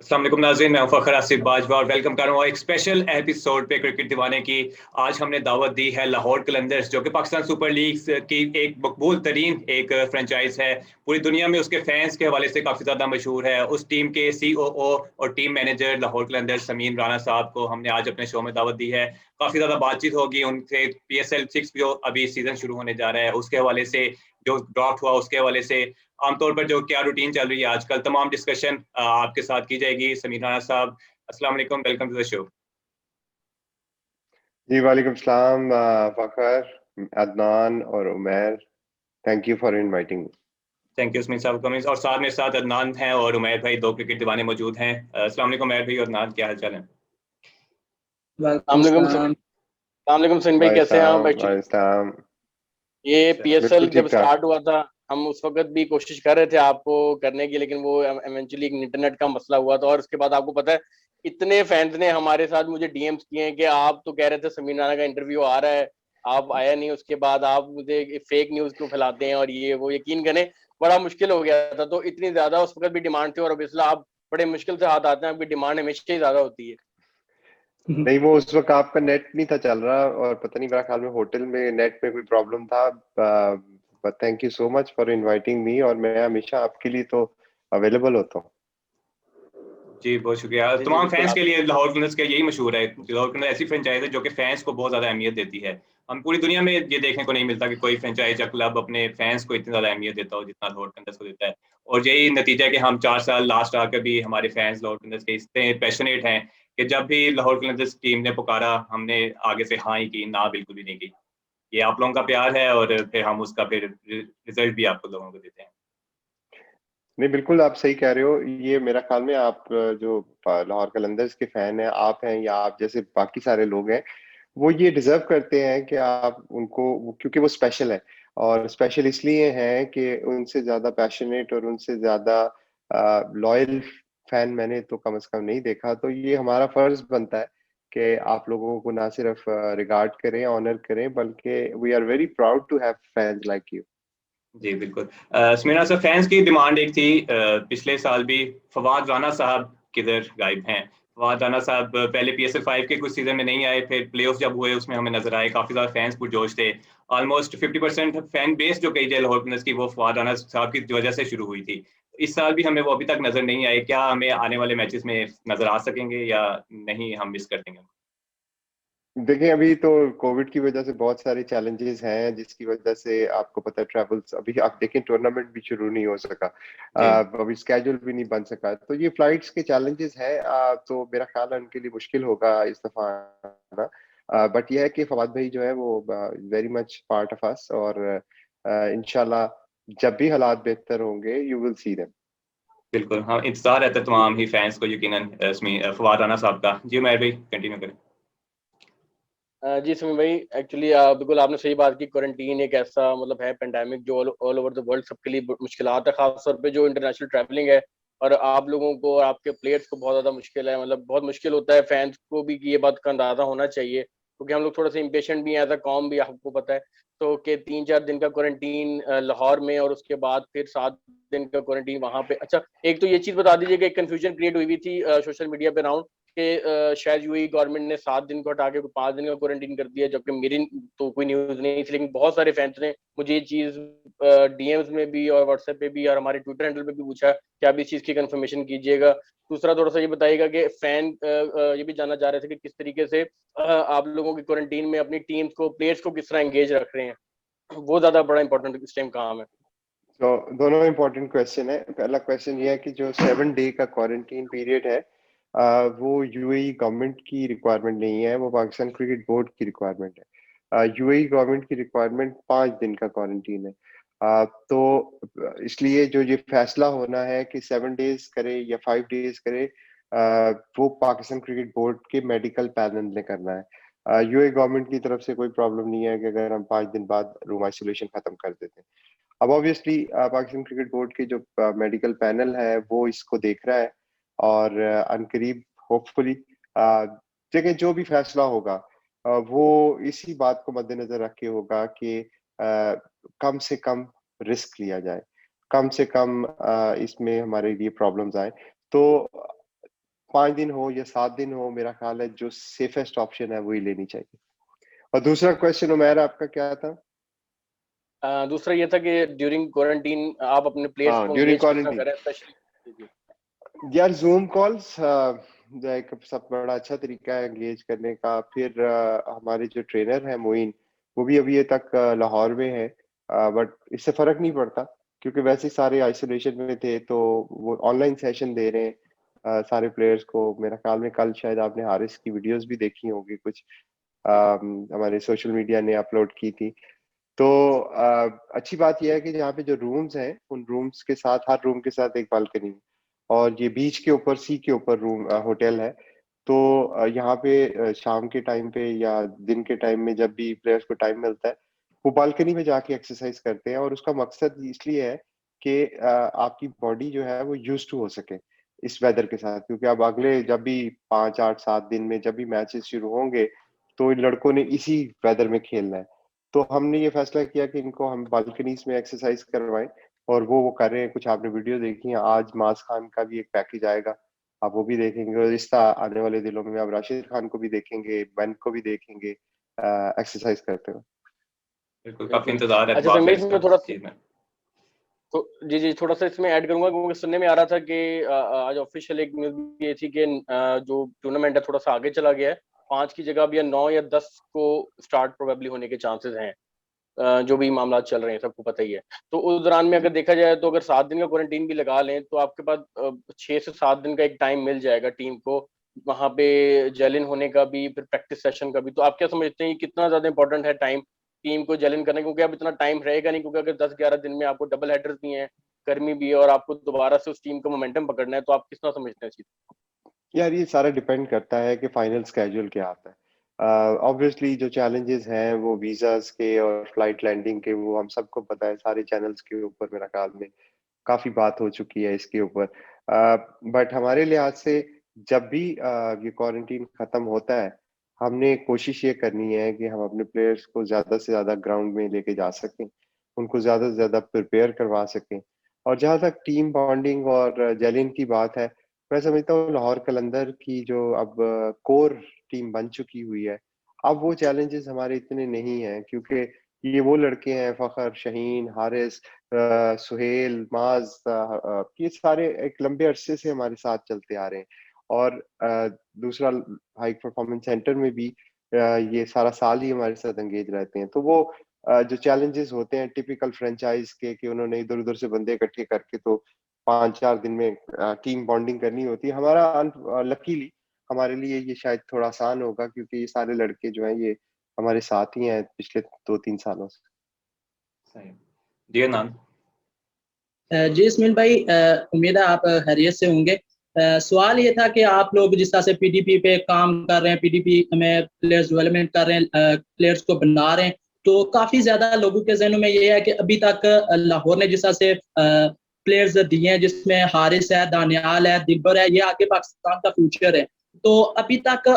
अस्सलाम वालेकुम नाज़रीन, मैं फ़खर आसिफ बाजवा और वेलकम कर रहा हूँ एक स्पेशल एपिसोड पे क्रिकेट दीवाने की। आज हमने दावत दी है लाहौर कलंदर्स, जो कि पाकिस्तान सुपर लीग की एक मकबूल तरीन एक फ्रेंचाइज है। पूरी दुनिया में उसके फैंस के हवाले से काफ़ी ज़्यादा मशहूर है। उस टीम के COO और टीम मैनेजर लाहौर कलंदर्स समीन राना साहब को हमने आज अपने शो में दावत दी है। काफ़ी ज़्यादा बातचीत होगी उनसे। PSL 6 जो अभी सीजन शुरू होने जा रहा है उसके हवाले से, जो ड्राफ्ट हुआ उसके हवाले से, आमतौर पर जो क्या रूटीन चल रही है आजकल, तमाम डिस्कशन आपके साथ की जाएगी। समीर राना साहब, अस्सलाम वालेकुम, वेलकम टू द शो। जी वालेकुम सलाम फ़खर, अदनान और Umair. Thank you for inviting. Thank you Sameer साहब कमिंग। और साथ मेरे साथ अदनान हैं और उमैर भाई, दो क्रिकेट दीवाने मौजूद हैं। अस्सलाम वालेकुम उमैर भाई और अदनान, क्या हाल चाल है? वालेकुम सलाम। सिंह भाई, कैसे हैं आप? एक्चुअली वालेकुम। ये बिल्कुल PSL जब ठीक ठाक। स्टार्ट हुआ था, हम उस वक्त भी कोशिश कर रहे थे आपको करने की, लेकिन वो इवेंचुअली इंटरनेट का मसला हुआ था। और उसके बाद आपको पता है, इतने फैंस ने हमारे साथ मुझे DMs किए हैं कि आप तो कह रहे थे समीर राना का इंटरव्यू आ रहा है, आप आया नहीं, उसके बाद आप मुझे फेक न्यूज क्यों फैलाते हैं, और ये वो यकीन करें बड़ा मुश्किल हो गया था। तो इतनी ज्यादा उस वक्त भी डिमांड थी, और अब इसलिए आप बड़े मुश्किल से हाथ आते हैं, आपकी डिमांड हमेशा ही ज्यादा होती है। नहीं, वो उस वक्त आपका नेट नहीं था चल रहा और पता नहीं, मेरा ख्याल में होटल में नेट में कोई प्रॉब्लम था। But thank you so much for inviting me, और मैं हमेशा आपके लिए तो अवेलेबल होता हूँ। जी बहुत शुक्रिया। जी जी, तमाम बिल्कुल फैंस आप। के लिए लाहौर कलंदर्स का यही मशहूर है। लाहौर कलंदर्स ऐसी फ्रेंचाइज है जो कि फैंस को बहुत ज़्यादा अहमियत देती है। हम पूरी दुनिया में ये देखने को नहीं मिलता कि कोई फ्रेंचाइज या क्लब अपने फैंस को इतनी ज़्यादा अहमियत देता हो जितना लाहौर कलंदर्स को देता है। और यही नतीजा है कि हम 4 साल लास्ट आकर भी हमारे फैंस लाहौर कलंदर्स के इतने पैशनेट हैं कि जब भी लाहौर कलंदर्स टीम ने पुकारा, हमने आगे से हाँ ही की, ना बिल्कुल भी नहीं की। ये आप लोगों का प्यार है और फिर हम उसका फिर रिजल्ट भी आपको लोगों को देते हैं। नहीं, बिल्कुल आप सही कह रहे हो। ये मेरा ख्याल में आप जो लाहौर कलंदर्स के फैन हैं, आप हैं या आप जैसे बाकी सारे लोग हैं, वो ये डिजर्व करते हैं कि आप उनको, क्योंकि वो स्पेशल है। और स्पेशल इसलिए हैं कि उनसे ज्यादा पैशनेट और उनसे ज्यादा लॉयल फैन मैंने तो कम से कम नहीं देखा। तो ये हमारा फर्ज बनता है कि आप लोगों को ना सिर्फ रिगार्ड करें, ऑनर करें, बल्कि we are very proud to have fans like you. जी बिल्कुल। समीरा सर, फैंस की डिमांड एक थी पिछले साल भी, फवाद राना साहब किधर गायब हैं? फवाद राना साहब पहले PSL 5 के कुछ सीजन में नहीं आए, फिर प्लेऑफ जब हुए उसमें हमें नजर आए, काफी ज्यादा फैंस पुरजोश थे। ऑलमोस्ट 50% फैन बेस जो कही जाए लाहौर कलंदर्स की, वो फवाद राना साहब की वजह से शुरू हुई थी। इस साल भी हमें वो अभी तक नजर नहीं आए। क्या हमें आने वाले मैचेस में नजर आ सकेंगे या नहीं, हम मिस कर देंगे? देखिए, अभी तो कोविड की वजह से बहुत सारे चैलेंजेस हैं, जिसकी वजह से आपको पता है ट्रैवल्स, अभी आप देखें टूर्नामेंट भी शुरू नहीं हो सका। जी अभी स्केड्यूल भी नहीं बन सका, तो ये फ्लाइट्स के चैलेंजेस हैं। तो मेरा ख्याल है उनके लिए मुश्किल होगा इस दफा आना। बट यह है कि फवाद भाई जो है वो very much part of us, और इंशाल्लाह जब भी हालात बेहतर होंगे यू विल सी देम। बिल्कुल, हाँ इंतजार रहता है तमाम ही फैंस को यकीनन फवाद राना साहब का। जी मैं भी कंटिन्यू करें। जी समीर भाई, एक्चुअली बिल्कुल आपने सही बात की। क्वारंटीन एक ऐसा मतलब है पेंडेमिक जो ऑल ओवर द वर्ल्ड सबके लिए मुश्किलात है, खासतौर पे जो इंटरनेशनल ट्रैवलिंग है। और आप लोगों को और आपके प्लेयर्स को बहुत ज़्यादा मुश्किल है, मतलब बहुत मुश्किल होता है। फैंस को भी कि ये बात का अंदाजा होना चाहिए, क्योंकि हम लोग थोड़ा सा इम्पेशेंट भी हैं एज अ कॉम भी, आपको पता है। तो कि 3-4 दिन का क्वारंटीन लाहौर में, और उसके बाद फिर 7 दिन का क्वारंटीन वहाँ पे। अच्छा, एक तो ये चीज़ बता दीजिए कि एक कन्फ्यूजन क्रिएट हुई थी सोशल मीडिया पे राउंड, कि शायद यूएई गवर्नमेंट ने 7 दिन को हटा के 5 दिन का क्वारंटीन कर दिया, जबकि मेरी तो कोई न्यूज नहीं थी। लेकिन बहुत सारे फैंस ने मुझे ये चीज DMs में भी और व्हाट्सएप पे भी और हमारे ट्विटर हैंडल पे भी पूछा कि आप इस चीज की कंफर्मेशन कीजिएगा। दूसरा थोड़ा सा ये बताइएगा कि फैन ये भी जानना चाह रहे थे कि किस तरीके से आप लोगों की क्वारंटीन में अपनी टीम्स को, प्लेयर्स को किस तरह एंगेज रख रहे हैं। वो ज्यादा बड़ा इंपॉर्टेंट इस टाइम काम है। तो दोनों इम्पोर्टेंट क्वेश्चन है। पहला क्वेश्चन ये है कि जो 7 डे का क्वारंटीन पीरियड है, वो यूएई गवर्नमेंट की रिक्वायरमेंट नहीं है, वो पाकिस्तान क्रिकेट बोर्ड की रिक्वायरमेंट है। यूएई गवर्नमेंट की रिक्वायरमेंट 5 दिन का क्वारंटीन है। तो इसलिए जो ये फैसला होना है कि 7 डेज करे या 5 डेज करे, वो पाकिस्तान क्रिकेट बोर्ड के मेडिकल पैनल ने करना है। यूएई गवर्नमेंट की तरफ से कोई प्रॉब्लम नहीं है कि अगर हम 5 दिन बाद रूम आइसोलेशन खत्म कर देते हैं। अब ऑब्वियसली पाकिस्तान क्रिकेट बोर्ड की जो मेडिकल पैनल है वो इसको देख रहा है, और अनकरीब होपफुली देखिए जो भी फैसला होगा वो इसी बात को मद्देनजर रख के होगा कि कम से कम रिस्क लिया जाए, कम से कम इसमें हमारे लिए प्रॉब्लम्स आए। तो 5 दिन हो या 7 दिन हो, मेरा ख्याल है जो सेफेस्ट ऑप्शन है वही लेनी चाहिए। और दूसरा क्वेश्चन उमैर आपका क्या था? दूसरा ये था कि ड्यूरिंग क्वारंटीन आप अपने प्लेयर्स हाँ, को ड्यूरिंग एंगेज कितना क्वारंटीन करें, स्पेशली। यार जूम कॉल्स एक सब बड़ा अच्छा तरीका है एंगेज करने का। फिर हमारे जो ट्रेनर है मोइन, वो भी अभी तक लाहौर में है, बट इससे फर्क नहीं पड़ता क्योंकि वैसे ही सारे आइसोलेशन में थे, तो वो ऑनलाइन सेशन दे रहे हैं सारे प्लेयर्स को। मेरा ख्याल में कल शायद आपने हारिस की वीडियोस भी देखी होंगी कुछ, हमारे सोशल मीडिया ने अपलोड की थी। तो अच्छी बात यह है कि यहाँ पे जो रूम्स हैं उन रूम्स के साथ, हर रूम के साथ एक बालकनी है, और ये बीच के ऊपर, सी के ऊपर रूम होटल है। तो यहाँ पे शाम के टाइम पे या दिन के टाइम में जब भी प्लेयर्स को टाइम मिलता है, वो बालकनी में जाके एक्सरसाइज करते हैं। और उसका मकसद इसलिए है कि आपकी बॉडी जो है वो यूज टू हो सके इस वेदर के साथ, क्योंकि अब अगले जब भी 5 8 7 दिन में जब भी मैचेस शुरू होंगे, तो इन लड़कों ने इसी वेदर में खेलना है। तो हमने ये फैसला किया कि इनको हम बालकनीज में एक्सरसाइज करवाएं, और वो कर रहे हैं। कुछ आपने वीडियो देखी है, आज माज खान का भी एक पैकेज आएगा, आप वो भी देखेंगे। और इस तरह आने वाले दिनों में आप राशिद खान को भी देखेंगे, बैन को भी देखेंगे एक्सरसाइज करते हुए। बिल्कुल, काफी बिल्कुल। इंतजार है अच्छा इतबाक है संगमेश, इसका मैं थोड़ा इस चीज में। तो जी थोड़ा सा इसमें ऐड करूंगा, क्योंकि सुनने में आ रहा था कि आज ऑफिशियल एक न्यूज भी ये थी कि जो टूर्नामेंट है थोड़ा सा आगे चला गया है, 5 की जगह अब या 9 या 10 को स्टार्ट प्रोबेबली होने के चांसेस हैं। जो भी मामला चल रहे हैं सबको पता ही है। तो उस दौरान में अगर देखा जाए तो अगर 7 दिन का क्वारंटीन भी लगा लें तो आपके पास 6 से 7 दिन का एक टाइम मिल जाएगा टीम को, वहां पे जेलिन होने का भी, फिर प्रैक्टिस सेशन का भी। तो आप क्या समझते हैं कितना ज्यादा इंपॉर्टेंट है टाइम टीम को जेलिन करने, क्योंकि अब इतना टाइम रहेगा नहीं, क्योंकि अगर 10-11 दिन में आपको डबल हेडर्स भी हैं, गर्मी भी है, और आपको दोबारा से उस टीम का मोमेंटम पकड़ना है, तो आप कितना समझते हैं इस चीज यार ये सारा डिपेंड करता है कि फाइनल स्केड्यूल क्या आता है। ऑब्वियसली जो चैलेंजेस हैं वो वीजास के और फ्लाइट लैंडिंग के, वो हम सबको पता है, सारे चैनल्स के ऊपर मेरा ख्याल में काफी बात हो चुकी है इसके ऊपर। बट हमारे लिहाज से जब भी ये क्वारंटीन खत्म होता है, हमने कोशिश ये करनी है कि हम अपने प्लेयर्स को ज्यादा से ज्यादा ग्राउंड में लेके जा सकें, उनको ज्यादा से ज्यादा प्रिपेयर करवा सकें। और जहां तक टीम बॉन्डिंग और जेलिन की बात है, मैं समझता हूँ लाहौर कलंदर की जो अब कोर टीम बन चुकी हुई है, अब वो चैलेंजेस हमारे इतने नहीं हैं, क्योंकि ये वो लड़के हैं, फखर, शहीन, हारिस, सुहेल, माज, ये सारे एक लंबे अरसे से हमारे साथ चलते आ रहे हैं। और दूसरा, हाई परफॉर्मेंस सेंटर में भी ये सारा साल ही हमारे साथ एंगेज रहते हैं। तो वो जो चैलेंजेस होते हैं टिपिकल फ्रेंचाइज के, कि उन्होंने इधर उधर से बंदे इकट्ठे करके तो 5 4 दिन में टीम बॉन्डिंग करनी होती है, हमारा लकीली हमारे लिए ये शायद थोड़ा आसान होगा, क्योंकि ये सारे लड़के जो हैं ये हमारे साथ ही हैं पिछले 2 3 सालों से। सही। जी अदनान। जी इसमाइल भाई, उम्मीद है आप खैरियत से होंगे। सवाल ये था कि आप लोग जिस तरह से पीडीपी पे काम कर रहे हैं, पीडीपी में प्लेयर्स डेवलपमेंट कर रहे हैं, प्लेयर्स को बना रहे हैं, तो काफी ज्यादा लोगों के जहनों में ये है कि अभी तक लाहौर ने जिस तरह से प्लेयर्स दिए हैं, जिसमें हारिस है, दानियाल है, दिलबर है, ये आगे पाकिस्तान का फ्यूचर है। तो अभी तक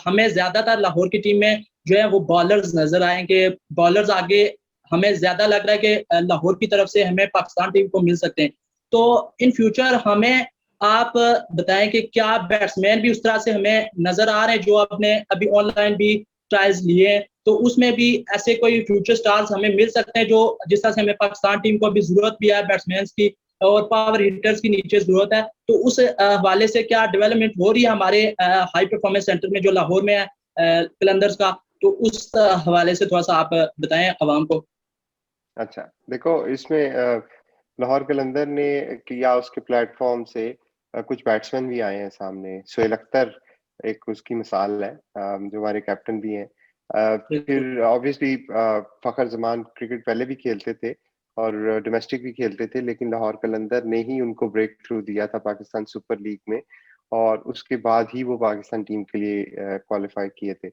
हमें ज्यादातर लाहौर की टीम में जो है वो बॉलर्स नजर आएंगे। बॉलर्स आगे हमें ज्यादा लग रहा है कि लाहौर की तरफ से हमें पाकिस्तान टीम को मिल सकते हैं। तो इन फ्यूचर हमें आप बताएं कि क्या बैट्समैन भी उस तरह से हमें नजर आ रहे हैं जो आपने अभी ऑनलाइन भी ट्रायल्स लिए हैं, तो उसमें भी ऐसे कोई फ्यूचर स्टार्स हमें मिल सकते हैं जो जिस तरह से हमें पाकिस्तान टीम को अभी जरूरत भी है बैट्समैन की और पावर हिटर्स की नीचे जरूरत है, तो उस हवाले से क्या डेवलपमेंट हो रही है हमारे हाई परफॉर्मेंस सेंटर में जो लाहौर में है कलंदर्स का? तो उस हवाले से थोड़ा सा आप बताएं अवाम को। अच्छा, देखो इसमें लाहौर कलंदर ने किया, उसके प्लेटफॉर्म से कुछ बैट्समैन भी आए हैं सामने। सोहेल अख्तर एक उसकी मिसाल है, जो हमारे कैप्टन भी हैं। बिल्कुल। फिर ऑब्वियसली फखर जमान क्रिकेट पहले भी खेलते थे और डोमेस्टिक भी खेलते थे, लेकिन लाहौर कलंदर ने ही उनको ब्रेक थ्रू दिया था पाकिस्तान सुपर लीग में, और उसके बाद ही वो पाकिस्तान टीम के लिए क्वालिफाई किए थे।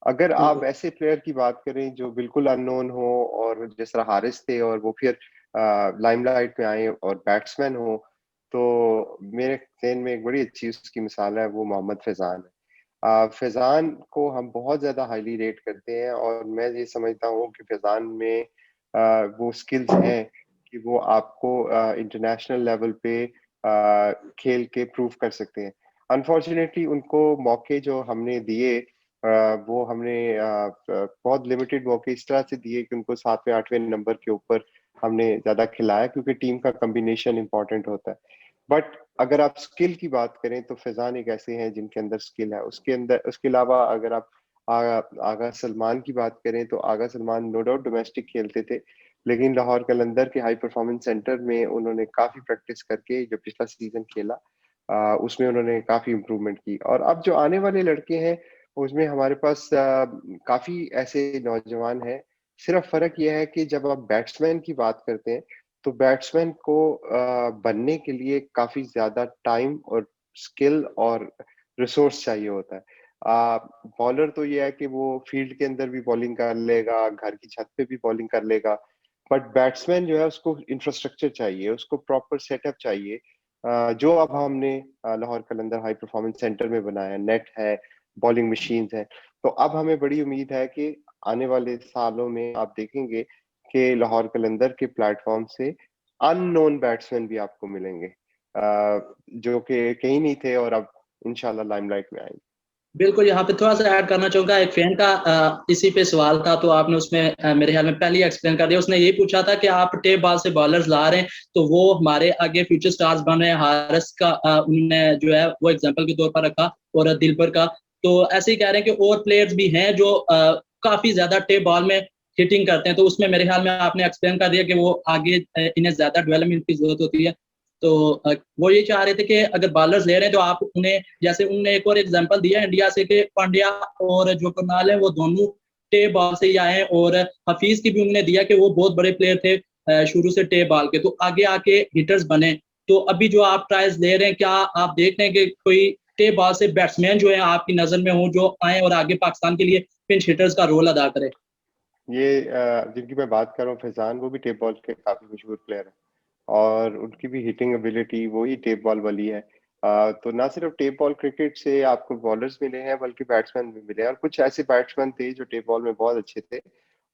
अगर आप बिल्कुल। ऐसे प्लेयर की बात करें जो बिल्कुल अननोन हो, और जिस तरह हारिस थे और वो फिर लाइमलाइट में आए और बैट्समैन हो, तो मेरे ज़हन में एक बड़ी अच्छी उसकी मिसाल है, वो मोहम्मद फैजान है। फैजान को हम बहुत ज्यादा हाईली रेट करते हैं, और मैं ये समझता हूँ कि फैजान में वो स्किल्स हैं कि वो आपको इंटरनेशनल लेवल पे खेल के प्रूव कर सकते हैं। अनफॉर्चुनेटली उनको मौके जो हमने दिए वो हमने बहुत लिमिटेड मौके इस तरह से दिए कि उनको 7वें 8वें नंबर के ऊपर हमने ज्यादा खिलाया, क्योंकि टीम का कॉम्बिनेशन इंपॉर्टेंट होता है। बट अगर आप स्किल की बात करें तो फैजान एक ऐसे हैं जिनके अंदर स्किल है। उसके अलावा अगर आप आगा सलमान की बात करें तो आगा सलमान नो डाउट डोमेस्टिक खेलते थे, लेकिन लाहौर कलंदर के हाई परफॉर्मेंस सेंटर में उन्होंने काफी प्रैक्टिस करके जो पिछला सीजन खेला उसमें उन्होंने काफी इम्प्रूवमेंट की। और अब जो आने वाले लड़के हैं उसमें हमारे पास काफी ऐसे नौजवान हैं। सिर्फ फर्क यह है कि जब आप बैट्समैन की बात करते हैं तो बैट्समैन को बनने के लिए काफी ज्यादा टाइम और स्किल और रिसोर्स चाहिए होता है। बॉलर तो ये है कि वो फील्ड के अंदर भी बॉलिंग कर लेगा, घर की छत पे भी बॉलिंग कर लेगा, बट बैट्समैन जो है उसको इंफ्रास्ट्रक्चर चाहिए, उसको प्रॉपर सेटअप चाहिए, जो अब हमने लाहौर कलंदर हाई परफॉर्मेंस सेंटर में बनाया। नेट है, बॉलिंग मशीन्स है। तो अब हमें बड़ी उम्मीद है कि आने वाले सालों में आप देखेंगे कि लाहौर कलंदर के प्लेटफॉर्म से अननोन बैट्समैन भी आपको मिलेंगे, जो कि कहीं नहीं थे और अब इंशाल्लाह लाइमलाइट में आएंगे। बिल्कुल, यहाँ पे थोड़ा सा ऐड करना चाहूंगा। एक फैन का इसी पे सवाल था, तो आपने उसमें मेरे ख्याल में पहले ही एक्सप्लेन कर दिया। उसने ये पूछा था कि आप टेप बॉल से बॉलर्स ला रहे हैं तो वो हमारे आगे फ्यूचर स्टार्स बन रहे हैं। हारिस का उन्होंने जो है वो एग्जांपल के तौर पर रखा, और दिलबर का। तो ऐसे ही कह रहे हैं कि और प्लेयर्स भी हैं जो काफी ज्यादा टेप बॉल में हिटिंग करते हैं। तो उसमें मेरे ख्याल में आपने एक्सप्लेन कर दिया कि वो आगे इन्हें ज्यादा डेवलपमेंट की जरूरत होती है। तो वो ये चाह रहे थे कि अगर बॉलर्स ले रहे हैं तो आप उन्हें, जैसे उनने एक और एग्जांपल दिया इंडिया से कि पांड्या और जो करनाल है वो दोनों टेप बॉल से ही आए हैं, और हफीज की भी उन्होंने दिया कि वो बहुत बड़े प्लेयर थे शुरू से टेप बॉल के, तो आगे आके हिटर्स बने। तो अभी जो आप ट्रायल्स ले रहे हैं, क्या आप देख रहे हैं कि कोई टेप बॉल से बैट्समैन जो है आपकी नजर में हो जो आए और आगे पाकिस्तान के लिए पिंच हिटर्स का रोल अदा करे? ये जिनकी मैं बात कर रहा हूँ फैजान, वो भी टेप बॉल के काफी मशहूर प्लेयर है और उनकी भी हिटिंग एबिलिटी वही टेप बॉल वाली है। तो ना सिर्फ टेप बॉल क्रिकेट से आपको बॉलर्स मिले हैं बल्कि बैट्समैन भी मिले हैं, और कुछ ऐसे बैट्समैन थे जो टेप बॉल में बहुत अच्छे थे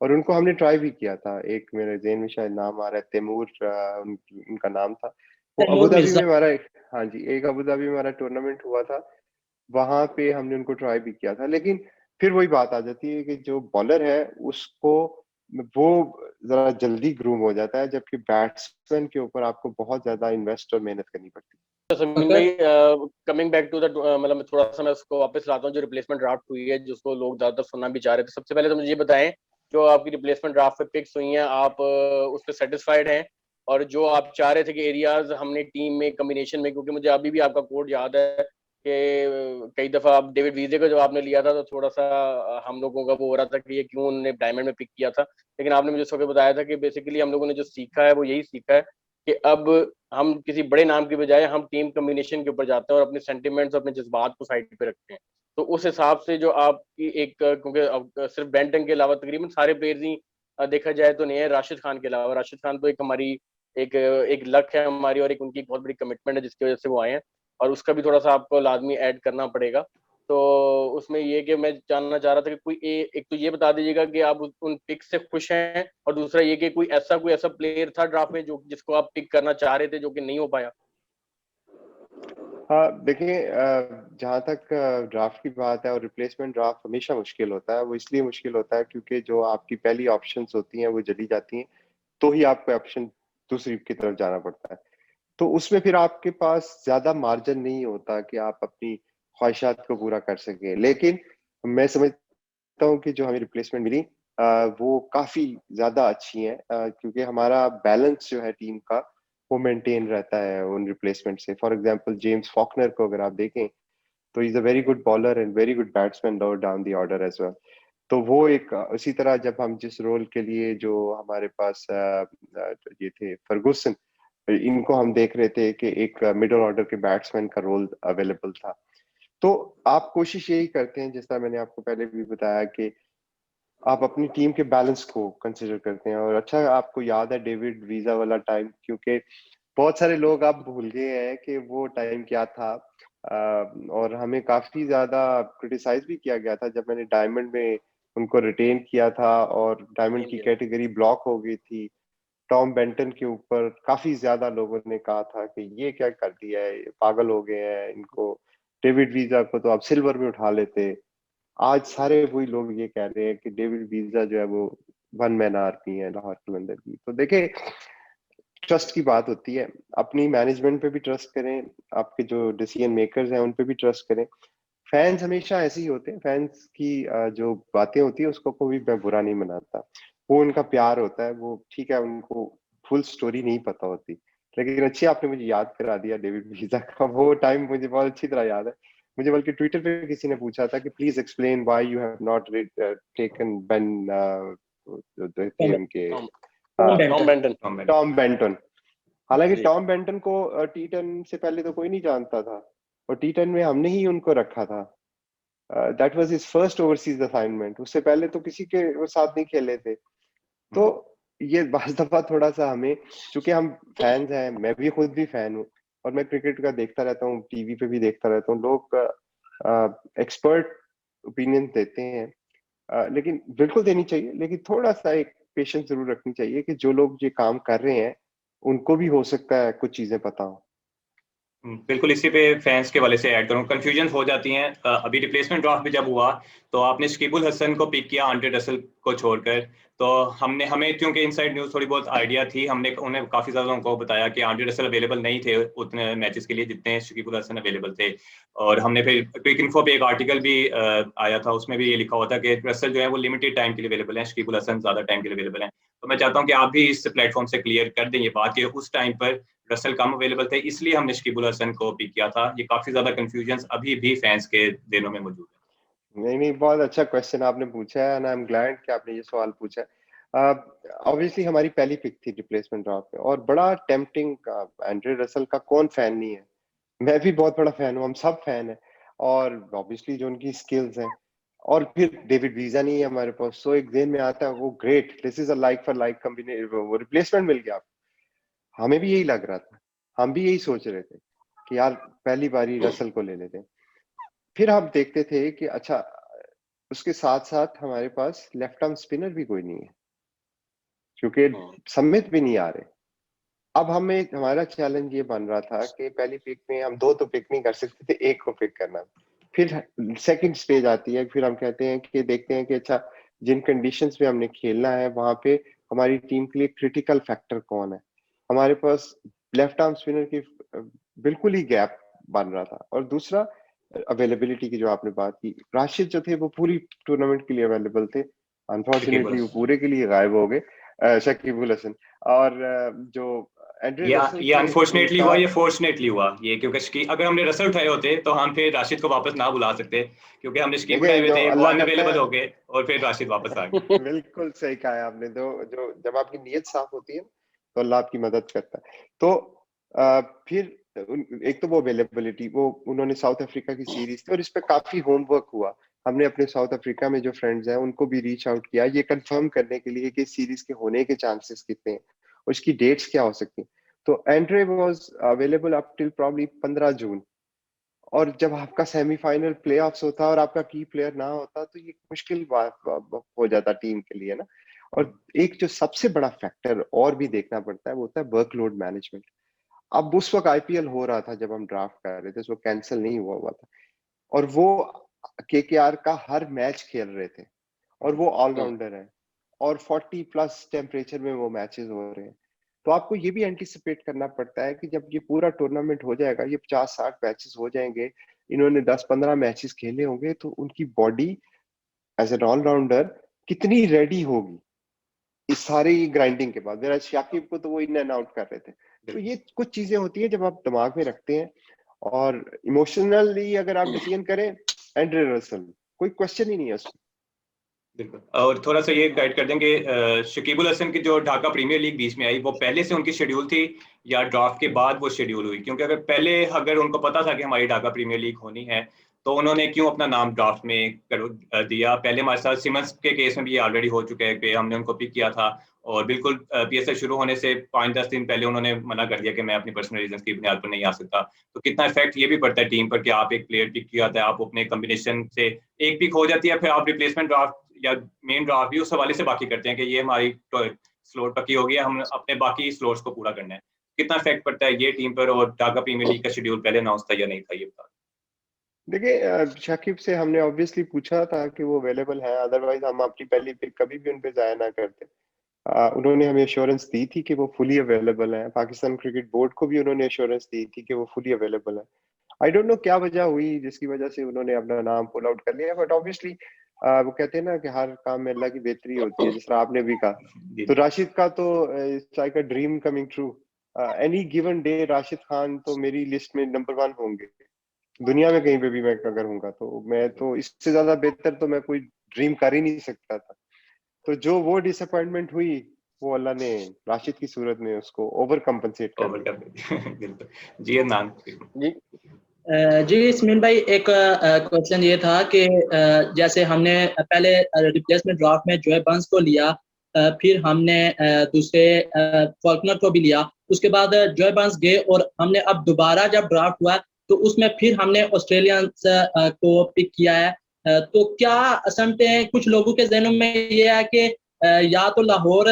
और उनको हमने ट्राई भी किया था। एक मेरे ज़हन में शायद नाम आ रहा है, तैमूर उनका नाम था। वो अबू तैमूर धाबी मिर्जा। में हमारा हाँ जी, एक अबू धाबी में हमारा टूर्नामेंट हुआ था, वहां पे हमने उनको ट्राई भी किया था। लेकिन फिर वही बात आ जाती है कि जो बॉलर है उसको वो जरा जल्दी ग्रूम हो जाता है, जबकि बैट्समैन के ऊपर आपको बहुत ज्यादा इन्वेस्ट और मेहनत करनी पड़ती समीन अगर भाई, कमिंग बैक टू द मतलब थोड़ा सा मैं उसको वापस लाता हूँ। जो रिप्लेसमेंट ड्राफ्ट हुई है जिसको लोग ज्यादातर सुनना भी चाह रहे थे, सबसे पहले तो मुझे ये बताएं जो आपकी रिप्लेसमेंट ड्राफ्ट पे पिक्स हुई हैं, आप उस पर सेटिस्फाइड हैं? और जो आप चाह रहे थे कि एरियाज हमने टीम में कम्बिनेशन में, क्योंकि मुझे अभी भी आपका कोड याद है कि कई दफा आप डेविड वीजे का जब आपने लिया था तो थोड़ा सा हम लोगों का वो हो रहा था कि ये क्यों उन्होंने डायमंड में पिक किया था। लेकिन आपने मुझे उस वक्त बताया था कि बेसिकली हम लोगों ने जो सीखा है वो यही सीखा है कि अब हम किसी बड़े नाम की बजाय हम टीम कम्बिनेशन के ऊपर जाते हैं और अपने सेंटिमेंट्स और अपने जज्बात को साइड पे रखते हैं। तो उस हिसाब से जो आपकी एक, क्योंकि अब सिर्फ बेंटन के अलावा तकरीबन सारे प्लेयर्स ही देखा जाए तो नहीं है, राशिद खान के अलावा। राशिद खान तो एक हमारी एक लक है हमारी, और एक उनकी बहुत बड़ी कमिटमेंट है जिसकी वजह से वो आए हैं, और उसका भी थोड़ा सा आपको लाजमी ऐड करना पड़ेगा। तो उसमें ये कि मैं जानना चाह रहा था कि एक तो ये बता दीजिएगा कि आप उन पिक से खुश हैं, और दूसरा ये कि कोई ऐसा प्लेयर था ड्राफ्ट में जो जिसको आप पिक करना चाह रहे थे जो कि नहीं हो पाया। हाँ देखिए, जहाँ तक ड्राफ्ट की बात है, और रिप्लेसमेंट ड्राफ्ट हमेशा मुश्किल होता है। वो इसलिए मुश्किल होता है क्योंकि जो आपकी पहली ऑप्शंस होती हैं वो चली जाती हैं, तो ही आपको ऑप्शन दूसरी की तरफ जाना पड़ता है। तो उसमें फिर आपके पास ज्यादा मार्जिन नहीं होता कि आप अपनी ख्वाहिशात को पूरा कर सकें। लेकिन मैं समझता हूँ कि जो हमें रिप्लेसमेंट मिली वो काफी ज्यादा अच्छी है, क्योंकि हमारा बैलेंस जो है टीम का वो मेंटेन रहता है उन रिप्लेसमेंट से। फॉर एग्जांपल जेम्स फॉकनर को अगर आप देखें तो is a very good bowler and very good batsman lower down the order as well. तो वो एक उसी तरह जब हम जिस रोल के लिए जो हमारे पास ये थे फर्गुसन, इनको हम देख रहे थे कि एक मिडिल ऑर्डर के बैट्समैन का रोल अवेलेबल था। तो आप कोशिश यही करते हैं, जैसा मैंने आपको पहले भी बताया, कि आप अपनी टीम के बैलेंस को कंसिडर करते हैं। और अच्छा आपको याद है डेविड वीजा वाला टाइम, क्योंकि बहुत सारे लोग आप भूल गए हैं कि वो टाइम क्या था। और हमें काफी ज्यादा क्रिटिसाइज भी किया गया था जब मैंने डायमंड में उनको रिटेन किया था और जी डायमंड की जी। कैटेगरी ब्लॉक हो गई थी। टॉम बेंटन के ऊपर काफी ज्यादा लोगों ने कहा था कि ये क्या कर दिया है, ये पागल हो गए हैं, इनको डेविड वीजा को तो आप सिल्वर में उठा लेते। आज सारे वही लोग ये कह रहे हैं कि डेविड वीजा जो है वो वन मैन आर्मी है लाहौर कलंदर की। तो देखे, ट्रस्ट की बात होती है, अपनी मैनेजमेंट पे भी ट्रस्ट करें, आपके जो डिसीजन मेकर्स हैं उन पे भी ट्रस्ट करें। फैंस हमेशा ऐसे ही होते हैं, फैंस की जो बातें होती है उसको कोई मैं बुरा नहीं मनाता, वो उनका प्यार होता है, वो ठीक है, उनको फुल स्टोरी नहीं पता होती। लेकिन अच्छी आपने मुझे याद करा दिया डेविड वीजा का, वो टाइम मुझे बहुत अच्छी तरह याद है। मुझे बल्कि ट्विटर पे किसी ने पूछा था कि please explain why you have not taken Ben, जो थे उनके Tom Benton. Benton. Tom Benton. हालांकि जी टॉम बेंटन को टी10 से पहले तो कोई नहीं जानता था, और टी10 में हमने ही उनको रखा था। That was his first overseas assignment, उससे पहले तो किसी के वो साथ नहीं खेले थे। तो ये बाज दफा थोड़ा सा हमें, चूंकि हम फैंस हैं, मैं भी खुद भी फैन हूँ और मैं क्रिकेट का देखता रहता हूँ, टीवी पे भी देखता रहता हूँ, लोग एक्सपर्ट ओपिनियन देते हैं, लेकिन बिल्कुल देनी चाहिए, लेकिन थोड़ा सा एक पेशेंस जरूर रखनी चाहिए कि जो लोग ये काम कर रहे हैं उनको भी हो सकता है कुछ चीजें पता हो। बिल्कुल, इसी पे फैंस के वाले से ऐड करूँ, कंफ्यूजन हो जाती हैं। अभी रिप्लेसमेंट ड्राफ्ट भी जब हुआ तो आपने शकीबुल हसन को पिक किया आंड्रे रसल को छोड़कर। तो हमें क्योंकि इनसाइड न्यूज़ थोड़ी बहुत आइडिया थी, हमने उन्हें काफ़ी ज़्यादा उनको बताया कि आंड्रे रसल अवेलेबल नहीं थे उतने मैचेस के लिए जितने शकीबुल हसन अवेलेबल थे। और हमने फिर क्विक इन्फो पे एक आर्टिकल भी आया था, उसमें भी ये लिखा हुआ था कि रसल जो है वो लिमिटेड टाइम के लिए अवेलेबल है, शकीबुल हसन ज़्यादा टाइम के लिए अवेलेबल है। तो मैं चाहता हूँ कि आप भी इस प्लेटफॉर्म से क्लियर कर दें ये बात कि उस टाइम पर रसल कम अवेलेबल थे, इसलिए हमने शकीबुल हसन को पिक किया था। ये काफी ज्यादा कंफ्यूजन अभी भी फैंस के दिलों में मौजूद है। नहीं नहीं, बहुत अच्छा क्वेश्चन आपने पूछा है, एंड आई एम ग्लैड कि आपने ये सवाल पूछा है। ऑब्वियसली हमारी पहली पिक थी रिप्लेसमेंट ड्राफ्ट में, और बड़ा टेम्पटिंग, एंड्रे रसल का कौन फैन नहीं है, मैं भी बहुत बड़ा फैन हूँ, हम सब फैन हैं, और ऑब्वियसली जो उनकी स्किल्स हैं, और फिर डेविड वीजा नहीं है हमारे पास, सो एक दिन में आता है वो great, this is a like for like combination, वो रिप्लेसमेंट मिल गया आपको। हमें भी यही लग रहा था, हम भी यही सोच रहे थे कि यार पहली बारी रसल को ले लेते हैं। फिर हम देखते थे कि अच्छा, उसके साथ साथ हमारे पास लेफ्ट आर्म स्पिनर भी कोई नहीं है, क्योंकि समित भी नहीं आ रहे। अब हमें, हमारा चैलेंज ये बन रहा था कि पहली पिक में हम दो तो पिक नहीं कर सकते थे, एक को पिक करना। फिर सेकंड स्टेज आती है, फिर हम कहते हैं कि देखते हैं कि अच्छा, जिन कंडीशंस में हमने खेलना है वहां पे हमारी टीम के लिए क्रिटिकल फैक्टर कौन है। हमारे पास लेफ्ट आर्म स्पिनर की बिल्कुल ही गैप बन रहा था, और दूसरा अवेलेबिलिटी की जो आपने बात की, राशिद जो थे वो पूरी टूर्नामेंट के लिए अवेलेबल थे, शकीबुल अनफॉर्चुनेटली वो हसन, पूरे के लिए गायब हो गए। शकीबुल हसन, और जो एंड्रे रसल ये थे अनफॉर्चुनेटली उनका, हुआ, ये फॉर्चुनेटली हुआ ये, क्योंकि अगर हमने रसल उठाए होते तो हम फिर राशिद को वापस ना बुला सकते, क्योंकि हमने शकीब उठाए देखिए हुए जो थे, वो अल्लाह करता अनअवेलेबल है, हो गए और फिर राशिद वापस आ गए। बिल्कुल सही कहा है आपने, जो जो जब आपकी नीयत साफ होती है तो अल्लाह आपकी मदद करता है। तो फिर एक तो वो अवेलेबिलिटी, वो उन्होंने साउथ अफ्रीका की सीरीज थी और इस पे काफी होमवर्क हुआ। हमने अपने साउथ अफ्रीका में जो फ्रेंड्स हैं उनको भी रीच आउट किया ये कंफर्म करने के लिए कि सीरीज के होने के चांसेस कितने हैं, उसकी डेट्स क्या हो सकती हैं। तो Andre was available up till probably 15 जून, और जब आपका सेमीफाइनल प्लेऑफ्स होता और आपका की प्लेयर ना होता तो ये मुश्किल बात हो जाता टीम के लिए ना। और एक जो सबसे बड़ा फैक्टर और भी देखना पड़ता है वो होता है वर्कलोड मैनेजमेंट। अब उस वक्त आईपीएल हो रहा था जब हम ड्राफ्ट कर रहे थे, उस वक्त कैंसिल नहीं हुआ हुआ था, और वो केकेआर का हर मैच खेल रहे थे, और वो ऑलराउंडर है, और 40+ टेम्परेचर में वो मैचेस हो रहे हैं। तो आपको ये भी एंटिसिपेट करना पड़ता है कि जब ये पूरा टूर्नामेंट हो जाएगा, ये 50-60 मैचेस हो जाएंगे, इन्होंने 10-15 मैचेस खेले होंगे, तो उनकी बॉडी एज एन ऑलराउंडर कितनी रेडी होगी इस सारी ग्राइंडिंग के बाद। मेरा शाकिब को तो वो इन एंड आउट कर रहे थे। तो ये कुछ चीजें होती है जब आप दिमाग में रखते हैं, और इमोशनली अगर आप डिसीजन करें, एंड्रे रसल कोई क्वेश्चन ही नहीं है उसमें। बिल्कुल, और थोड़ा सा ये गाइड कर देंगे, शकीबुल हसन की जो ढाका प्रीमियर लीग बीच में आई, वो पहले से उनकी शेड्यूल थी या ड्राफ्ट के बाद वो शेड्यूल हुई? क्योंकि अगर उनको पता था कि हमारी ढाका प्रीमियर लीग होनी है, तो उन्होंने क्यों अपना नाम ड्राफ्ट में दिया? पहले हमारे साथ सिमंस के केस में भी ये ऑलरेडी हो चुका है कि हमने उनको पिक किया था, और बिल्कुल पीएसएल शुरू होने से 5-10 दिन पहले उन्होंने मना कर दिया कि मैं अपनी पर्सनल रीजन की बुनियाद पर नहीं आ सकता। तो कितना इफेक्ट ये भी पड़ता है टीम पर कि आप एक प्लेयर पिक किया था, आप अपने कॉम्बिनेशन से एक पिक हो जाती है, फिर आप रिप्लेसमेंट ड्राफ्ट या मेन ड्राफ्ट भी उस हवाले से बाकी करते हैं कि ये हमारी स्लॉट पक्की हो गई है, हम अपने बाकी स्लॉट्स को पूरा करना है। कितना इफेक्ट पड़ता है ये टीम पर, और ढाका प्रीमियर लीग का शेड्यूल पहले अनाउंस था या नहीं था, ये बता। देखिए शाकिब से हमने ऑब्वियसली पूछा था कि वो अवेलेबल है, अदरवाइज हम अपनी पहली पिक कभी भी उन पे जाया ना करते। उन्होंने हमें एश्योरेंस दी थी कि वो फुली अवेलेबल है, पाकिस्तान क्रिकेट बोर्ड को भी उन्होंने एश्योरेंस दी थी कि वो फुली अवेलेबल है। आई डोंट नो क्या वजह हुई जिसकी वजह से उन्होंने अपना नाम पुल आउट कर लिया, बट ऑब्वियसली वो कहते हैं ना कि हर काम में अल्लाह की बेहतरी होती है, जिस तरह आपने भी कहा। तो राशिद का तो it's like a dream coming true. Any given day Rashid Khan तो मेरी लिस्ट में नंबर 1 होंगे, दुनिया में कहीं पे भी मैं अगर हूँगा तो। मैं तो इससे ज्यादा बेहतर तो मैं कोई ड्रीम कर ही नहीं सकता था। तो जो वो डिसअपॉइंटमेंट हुई, वो अल्लाह ने राशिद की सूरत में उसको ओवर कंपनसेट कर दिया। बिल्कुल जी अदनान। जी जी इसमिन भाई, एक क्वेश्चन ये था कि जैसे हमने पहले रिप्लेसमेंट ड्राफ्ट में जोए बर्न्स को लिया, फिर हमने दूसरे फॉल्कनर को भी लिया, उसके बाद जोए बर्न्स गए और हमने अब दोबारा जब ड्राफ्ट हुआ तो उसमें फिर हमने ऑस्ट्रेलियंस को पिक किया है। तो क्या समझते हैं, कुछ लोगों के जहनों में ये है कि या तो लाहौर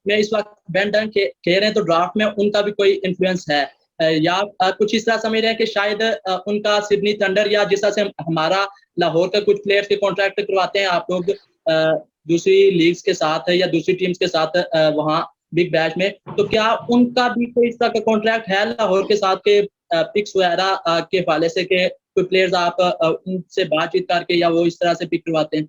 में इस वक्त बेन डन खेल रहे हैं तो ड्राफ्ट में उनका भी कोई इन्फ्लुएंस है, या कुछ इस तरह समझ रहे हैं कि शायद उनका सिडनी थंडर या जिस तरह से हमारा लाहौर का कुछ प्लेयर्स के कॉन्ट्रैक्ट करवाते हैं आप लोग दूसरी लीग्स के साथ या दूसरी टीम्स के साथ वहाँ बिग बैश में, तो क्या उनका भी कोई इस तरह का कॉन्ट्रैक्ट है लाहौर के साथ के पिक्स वगैरह के हवाले से कि कोई प्लेयर्स आप उनसे बातचीत करके या वो इस तरह से पिक करवाते हैं?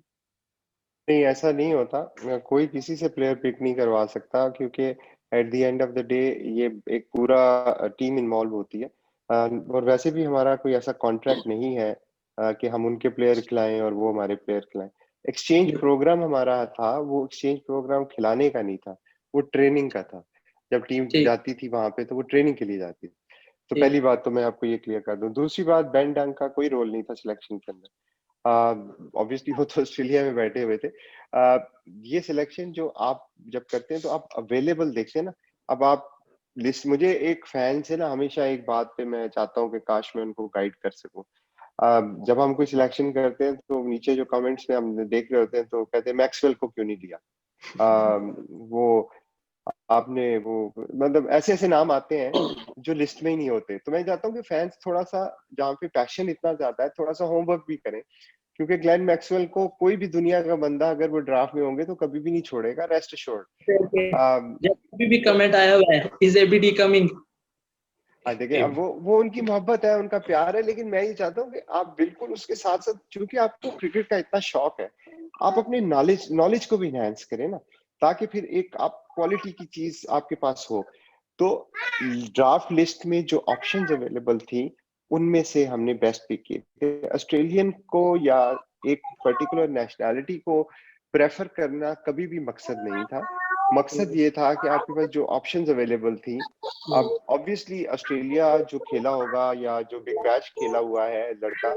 नहीं, ऐसा नहीं होता। कोई किसी से प्लेयर पिक नहीं करवा सकता, क्योंकि at the end of the day ये एक पूरा टीम इन्वॉल्व होती है। और वैसे भी हमारा कोई ऐसा कॉन्ट्रैक्ट नहीं है कि हम उनके प्लेयर खिलाएं और वो हमारे प्लेयर खिलाएं। एक्सचेंज प्रोग्राम हमारा था, वो एक्सचेंज प्रोग्राम खिलाने का नहीं था, वो ट्रेनिंग का था। जब टीम ठीक जाती थी वहां पे तो वो ट्रेनिंग के लिए जाती थी। तो ठीक। पहली बात तो मैं आपको ये क्लियर कर दूं। दूसरी बात, बेन डंग का कोई रोल नहीं था सिलेक्शन के अंदर। ऑब्वियसली वो तो ऑस्ट्रेलिया में बैठे हुए थे। ये सिलेक्शन जो आप जब करते हैं तो आप अवेलेबल देखते हैं ना। अब आप लिस्ट, मुझे एक फैन से ना हमेशा एक बात पे मैं चाहता हूँ कि काश मैं उनको गाइड कर सकूं। जब हम कोई सिलेक्शन करते हैं तो नीचे जो कमेंट्स में हम देख रहे होते हैं तो कहते हैं मैक्सवेल को क्यों नहीं लिया। वो आपने वो, मतलब ऐसे ऐसे नाम आते हैं जो लिस्ट में ही नहीं होते। तो मैं चाहता हूँ कि फैंस थोड़ा सा, जहाँ पे पैशन इतना ज्यादा है, थोड़ा सा होमवर्क भी करें, क्योंकि ग्लेन मैक्सवेल को कोई भी दुनिया का बंदा अगर वो ड्राफ्ट में होंगे तो कभी भी नहीं छोड़ेगा, रेस्ट अश्योर्ड। जब अभी भी कमेंट आया हुआ है, इज एबीडी कमिंग? देखिए, अब वो उनकी मोहब्बत है, उनका प्यार है, लेकिन मैं ये चाहता हूँ कि आप बिल्कुल उसके साथ साथ, क्योंकि आपको क्रिकेट का इतना शौक है, आप अपने नॉलेज को भी इनहेंस करें ना, ताकि फिर एक आप क्वालिटी की चीज आपके पास हो। तो ड्राफ्ट लिस्ट में जो ऑप्शंस अवेलेबल थी, उनमें से हमने बेस्ट पिक किए। ऑस्ट्रेलियन को या एक पर्टिकुलर नेशनैलिटी को प्रेफर करना कभी भी मकसद नहीं था। मकसद ये था कि आपके पास जो ऑप्शंस अवेलेबल थी, अब ऑब्वियसली ऑस्ट्रेलिया जो खेला होगा या जो बिग बैश खेला हुआ है लड़का,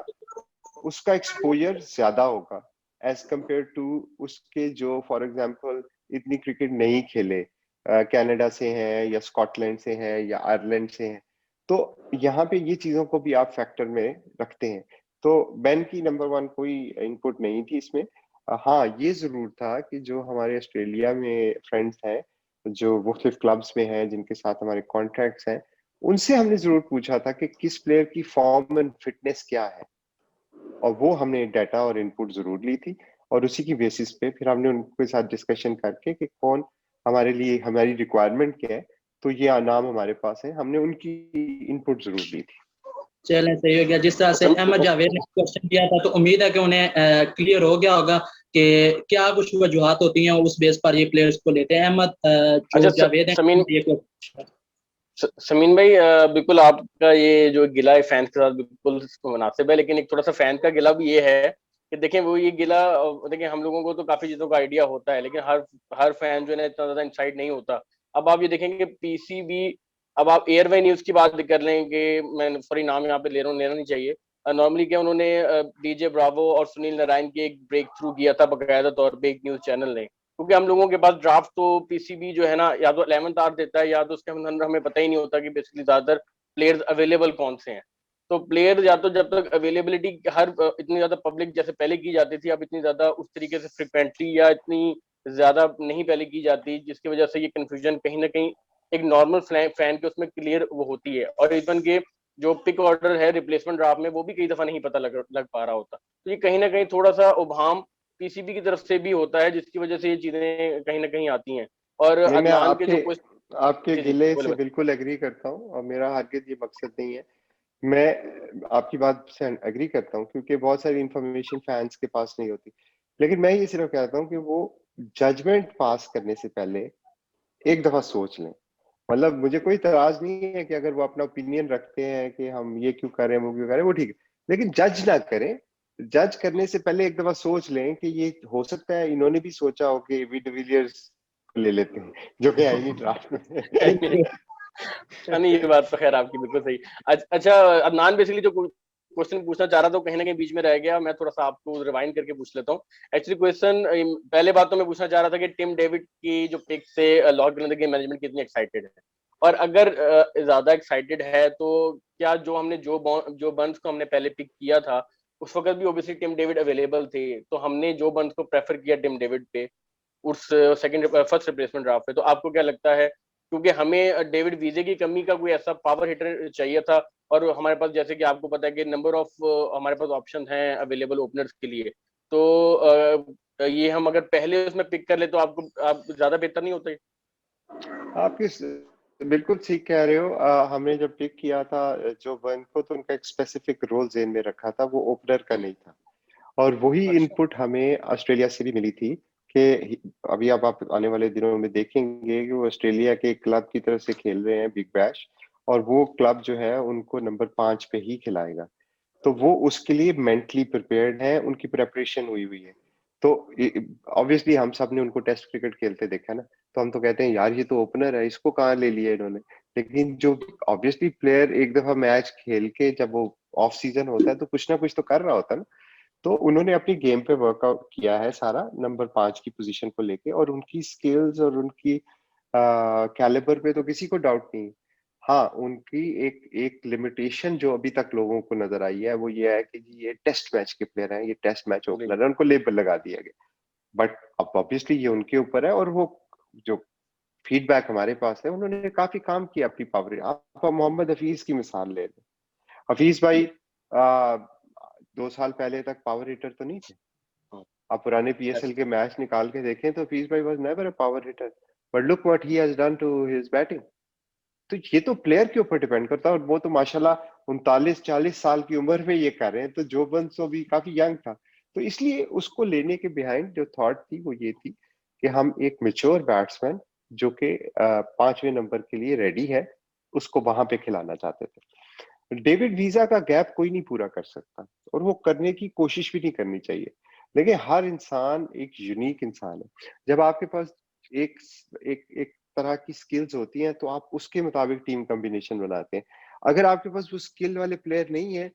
उसका एक्सपोजर ज्यादा होगा एज कंपेयर टू उसके जो फॉर एग्जांपल इतनी क्रिकेट नहीं खेले, कनाडा से हैं या स्कॉटलैंड से हैं या आयरलैंड से हैं। तो यहाँ पे ये चीजों को भी आप फैक्टर में रखते हैं। तो बैन की नंबर 1 कोई इनपुट नहीं थी इसमें। हाँ, ये जरूर था कि जो हमारे ऑस्ट्रेलिया में फ्रेंड्स हैं, जो मुख्तलिफ क्लब्स में हैं, जिनके साथ हमारे कॉन्ट्रैक्ट्स हैं, उनसे हमने जरूर पूछा था कि किस प्लेयर की फॉर्म एंड फिटनेस क्या है, और वो हमने डाटा और इनपुट जरूर ली थी। और उसी की बेसिस पे फिर हमने उनके साथ डिस्कशन करके कि कौन हमारे लिए, हमारी रिक्वायरमेंट क्या है, तो ये नाम हमारे पास है, हमने उनकी इनपुट जरूर ली थी। चलें, सही हो गया। जिस तरह से अहमद जावेद ने क्वेश्चन किया था, तो उम्मीद है कि उन्हें क्लियर हो गया होगा कि क्या कुछ वजूहात होती हैं, उस बेस पर ये प्लेयर्स को लेते हैं। अहमद जो अच्छा जावेद है समीन ये question- समीन भाई, बिल्कुल आपका ये जो गिला है फैंस के साथ बिल्कुल मुनासिब है, लेकिन एक थोड़ा सा फैन का गिला भी ये है कि देखें, वो ये गिला, देखें हम लोगों को तो काफी चीजों का आइडिया होता है, लेकिन हर फैन जो है ना इतना ज्यादा इंसाइट नहीं होता। अब आप ये देखेंगे पीसीबी, अब आप एयरवे न्यूज की बात कर लें कि मैं सॉरी नाम यहाँ पे ले रहा हूँ, लेना नहीं चाहिए। नॉर्मली क्या उन्होंने डीजे ब्रावो और सुनील नारायण की एक ब्रेक थ्रू किया था बकायदा तौर पे एक न्यूज चैनल ने, क्योंकि हम लोगों के पास ड्राफ्ट तो पीसीबी जो है ना या तो 11th आवर देता है या तो उसके अंदर हमें पता ही नहीं होता कि बेसिकली ज्यादातर प्लेयर्स अवेलेबल कौन से हैं। तो प्लेयर या तो जब तक अवेलेबिलिटी हर इतनी ज्यादा पब्लिक जैसे पहले की जाती थी, अब इतनी ज्यादा उस तरीके से फ्रिक्वेंटली या इतनी ज्यादा नहीं पहले की जाती, जिसकी वजह से ये कंफ्यूजन कहीं ना कहीं एक नॉर्मल फैन के उसमें क्लियर वो होती है। और इवन के जो पिक ऑर्डर है रिप्लेसमेंट ड्राफ्ट में वो भी कई दफा नहीं पता लग पा रहा होता। तो ये कहीं ना कहीं थोड़ा सा उभाम पीसीबी की तरफ से भी होता है, जिसकी वजह से ये चीजें कहीं ना कहीं आती हैं। और नहीं, मैं अदनान के जो आपके जी जी गिले बोले से बोले। बिल्कुल एग्री करता हूँ और मेरा हरगिज ये मकसद नहीं है। मैं आपकी बात से एग्री करता हूँ क्योंकि बहुत सारी इंफॉर्मेशन फैंस के पास नहीं होती, लेकिन मैं ये सिर्फ कहता हूँ कि वो जजमेंट पास करने से पहले एक दफा सोच लें। मतलब मुझे कोई इतराज नहीं है कि अगर वो अपना ओपिनियन रखते हैं कि हम ये क्यों कर रहे हैं वो क्यों कर रहे हैं, वो ठीक है, लेकिन जज ना करें। जज करने से पहले एक दफा सोच लें कि ये हो सकता है इन्होंने भी सोचा हो कि वी डिविलियर्स को ले लेते हैं, जो कि आई नहीं ड्राफ्ट में। नहीं, ये बात तो खैर आपकी बिल्कुल सही। अच्छा अदनान बेसिकली जो क्वेश्चन पूछना चाह रहा था कहीं ना कहीं बीच में रह गया, मैं थोड़ा सा आपको रिवाइंड करके पूछ लेता हूँ। एक्चुअली क्वेश्चन पहले बात तो मैं पूछना चाह रहा था कि टिम डेविड की जो पिक से लॉर्ड कलिंदर की मैनेजमेंट कितनी एक्साइटेड है, और अगर ज्यादा एक्साइटेड है तो क्या जो हमने जो बर्न्स को हमने पहले पिक किया था उस वक्त भी ओबियसली टिम डेविड अवेलेबल थे, तो हमने जो बर्न्स को प्रेफर किया टिम डेविड पे उस सेकंड फर्स्ट रिप्लेसमेंट ड्राफ्ट पे, तो आपको क्या लगता है, क्योंकि हमें डेविड वीजे की कमी का कोई ऐसा पावर हिटर चाहिए था, और हमारे पास जैसे कि आपको पता है कि नंबर ऑफ हमारे पास ऑप्शन हैं अवेलेबल ओपनर्स के लिए, तो ये हम अगर पहले उसमें पिक कर ले तो आपको आप ज्यादा बेहतर नहीं होता है? आप किस बिल्कुल ठीक कह रहे हो। हमने जब पिक किया था जो वन को, तो उनका एक स्पेसिफिक रोल जेन में रखा था, वो ओपनर का नहीं था। और वही अच्छा। इनपुट हमें ऑस्ट्रेलिया से भी मिली थी कि अभी अब आप आने वाले दिनों में देखेंगे कि वो ऑस्ट्रेलिया के क्लब की तरफ से खेल रहे हैं, बिग बैश, और वो क्लब जो है उनको नंबर 5 पे ही खिलाएगा। तो वो उसके लिए मेंटली प्रिपेयर्ड है, उनकी प्रेपरेशन हुई हुई है। तो ऑब्वियसली हम सब ने उनको टेस्ट क्रिकेट खेलते देखा ना, तो हम तो कहते हैं यार ये तो ओपनर है, इसको कहाँ ले लिया इन्होंने। लेकिन जो ऑब्वियसली प्लेयर एक दफा मैच खेल के जब वो ऑफ सीजन होता है तो कुछ ना कुछ तो कर रहा होता है ना। तो उन्होंने अपनी गेम पे वर्कआउट किया है सारा नंबर 5 की पोजीशन को लेके, और उनकी स्किल्स और उनकी कैलिबर पे तो किसी को डाउट नहीं। हाँ, उनकी एक एक लिमिटेशन जो अभी तक लोगों को नजर आई है वो ये है कि जी ये टेस्ट मैच के प्लेयर हैं, ये टेस्ट मैच जी। ओपनर है, उनको लेबल लगा दिया गया। बट अब ऑब्वियसली ये उनके ऊपर है, और वो जो फीडबैक हमारे पास है, उन्होंने काफी काम किया अपनी पावर। आप मोहम्मद हफीज की मिसाल ले लें। हफीज भाई 2 साल पहले तक पावर हिटर तो नहीं थे। आप पुराने पीएसएल के मैच निकाल के देखें तो हफीज भाई was never a power hitter, but look what he has done to his batting. तो ये तो प्लेयर के ऊपर डिपेंड करता है, और वो तो माशाल्लाह 39-40 साल की उम्र में ये कर रहे हैं, तो जो बंस तो भी काफी यंग था। तो इसलिए उसको लेने के बिहाइंड जो थॉट थी वो ये थी कि हम एक मेच्योर बैट्समैन जो कि 5वें नंबर के लिए रेडी है, उसको वहां पे खिलाना चाहते थे। डेविड वीजा का गैप कोई नहीं पूरा कर सकता, और वो करने की कोशिश भी नहीं करनी चाहिए। लेकिन हर इंसान एक यूनिक इंसान है। जब आपके पास एक एक एक तरह की स्किल्स होती हैं तो आप उसके मुताबिक टीम कॉम्बिनेशन बनाते हैं। अगर आपके पास वो स्किल वाले प्लेयर नहीं है